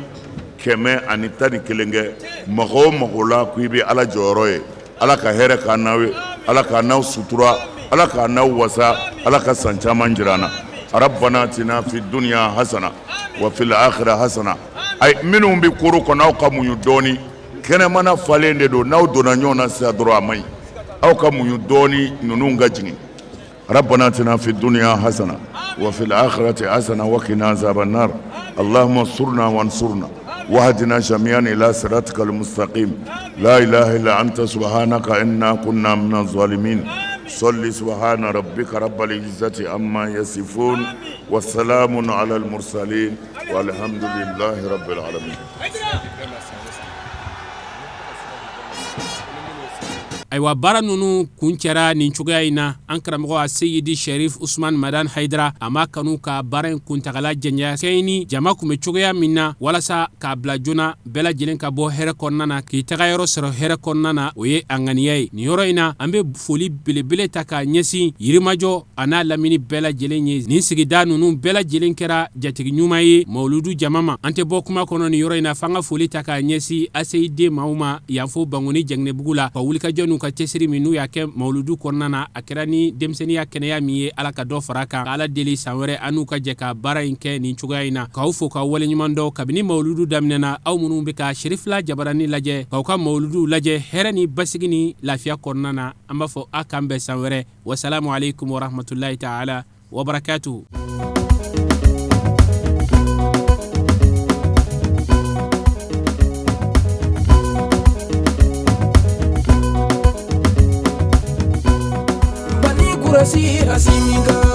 111 kɛ mɔgɔ o mɔgɔ la ko i bɛ ala jɔyɔrɔ ye ala ka hɛrɛ k'a n'aw ye ala k'a n'aw sutura ala k'a n'aw wasa ala ka san caman jira an na rabbana atina fi dunya hasana wa fil akhirati hasana ay minnu bɛ koro kɔnɔ aw ka muɲu dɔɔni kɛnɛmana falen de don n'aw donna ɲɔgɔn na sisan dɔrɔn a man ɲi aw ka muɲu dɔɔni ninnu ka jigin ربنا اتنا في الدنيا حسنه وفي الاخره حسنه وقنا عذاب النار اللهم انصرنا وانصرنا واهدنا جميعا الى صراطك المستقيم لا اله الا انت سبحانك انا كنا من الظالمين صل سبحان ربك رب العزه عما يصفون والسلام على المرسلين والحمد لله رب العالمين. aywa bara nunu kuncɛra nin cogoya in na an karamɔgɔ a seyidi sherif usman madan haidara a ma kanu ka bara in kuntagala jɛɲɛ kɛɲini jama kun bɛ cogoya min na walasa k'a bila joona bɛɛ lajɛlen ka bɔ hɛrɛ kɔnɔna na k'i taga yɔrɔ sɔrɔ hɛrɛ kɔnɔna na o ye a ŋaniya ye nin yɔrɔ in na an bɛ foli belebele ta k'a ɲɛsin yirimajɔ a n'a lamini bɛɛ lajɛlen ye nin sigida nunu bɛɛ lajɛlen kɛra jatigi ɲuman ye mawuludu jama ma an tɛ bɔ kuma kɔnɔ nin yɔrɔ in na f'an ka foli ta k'a ɲɛsin aseyiden maaw ma yan fo bangoni jɛngɛnɛbugu la ka wulikajɔ n'u ka cɛsiri min n'u y'a kɛ mawuludu kɔnɔna na a kɛra ni denmisɛnniya kɛnɛya min ye ala ka dɔ fara kan ala deli san wɛrɛ an n'u ka jɛ ka baara in kɛ nin cogoya in na k'aw fo k'aw waleɲuman dɔ kabini mawuludu daminɛna aw minnu bɛ ka sherifila jabarani lajɛ k'aw ka mawuludu lajɛ hɛrɛ ni basigi ni lafiya kɔnɔna na an b'a fɔ a k'an bɛn san wɛrɛ wasalamu alaikum warahmatulahi taala wabarakatuhu. Kurasi asimika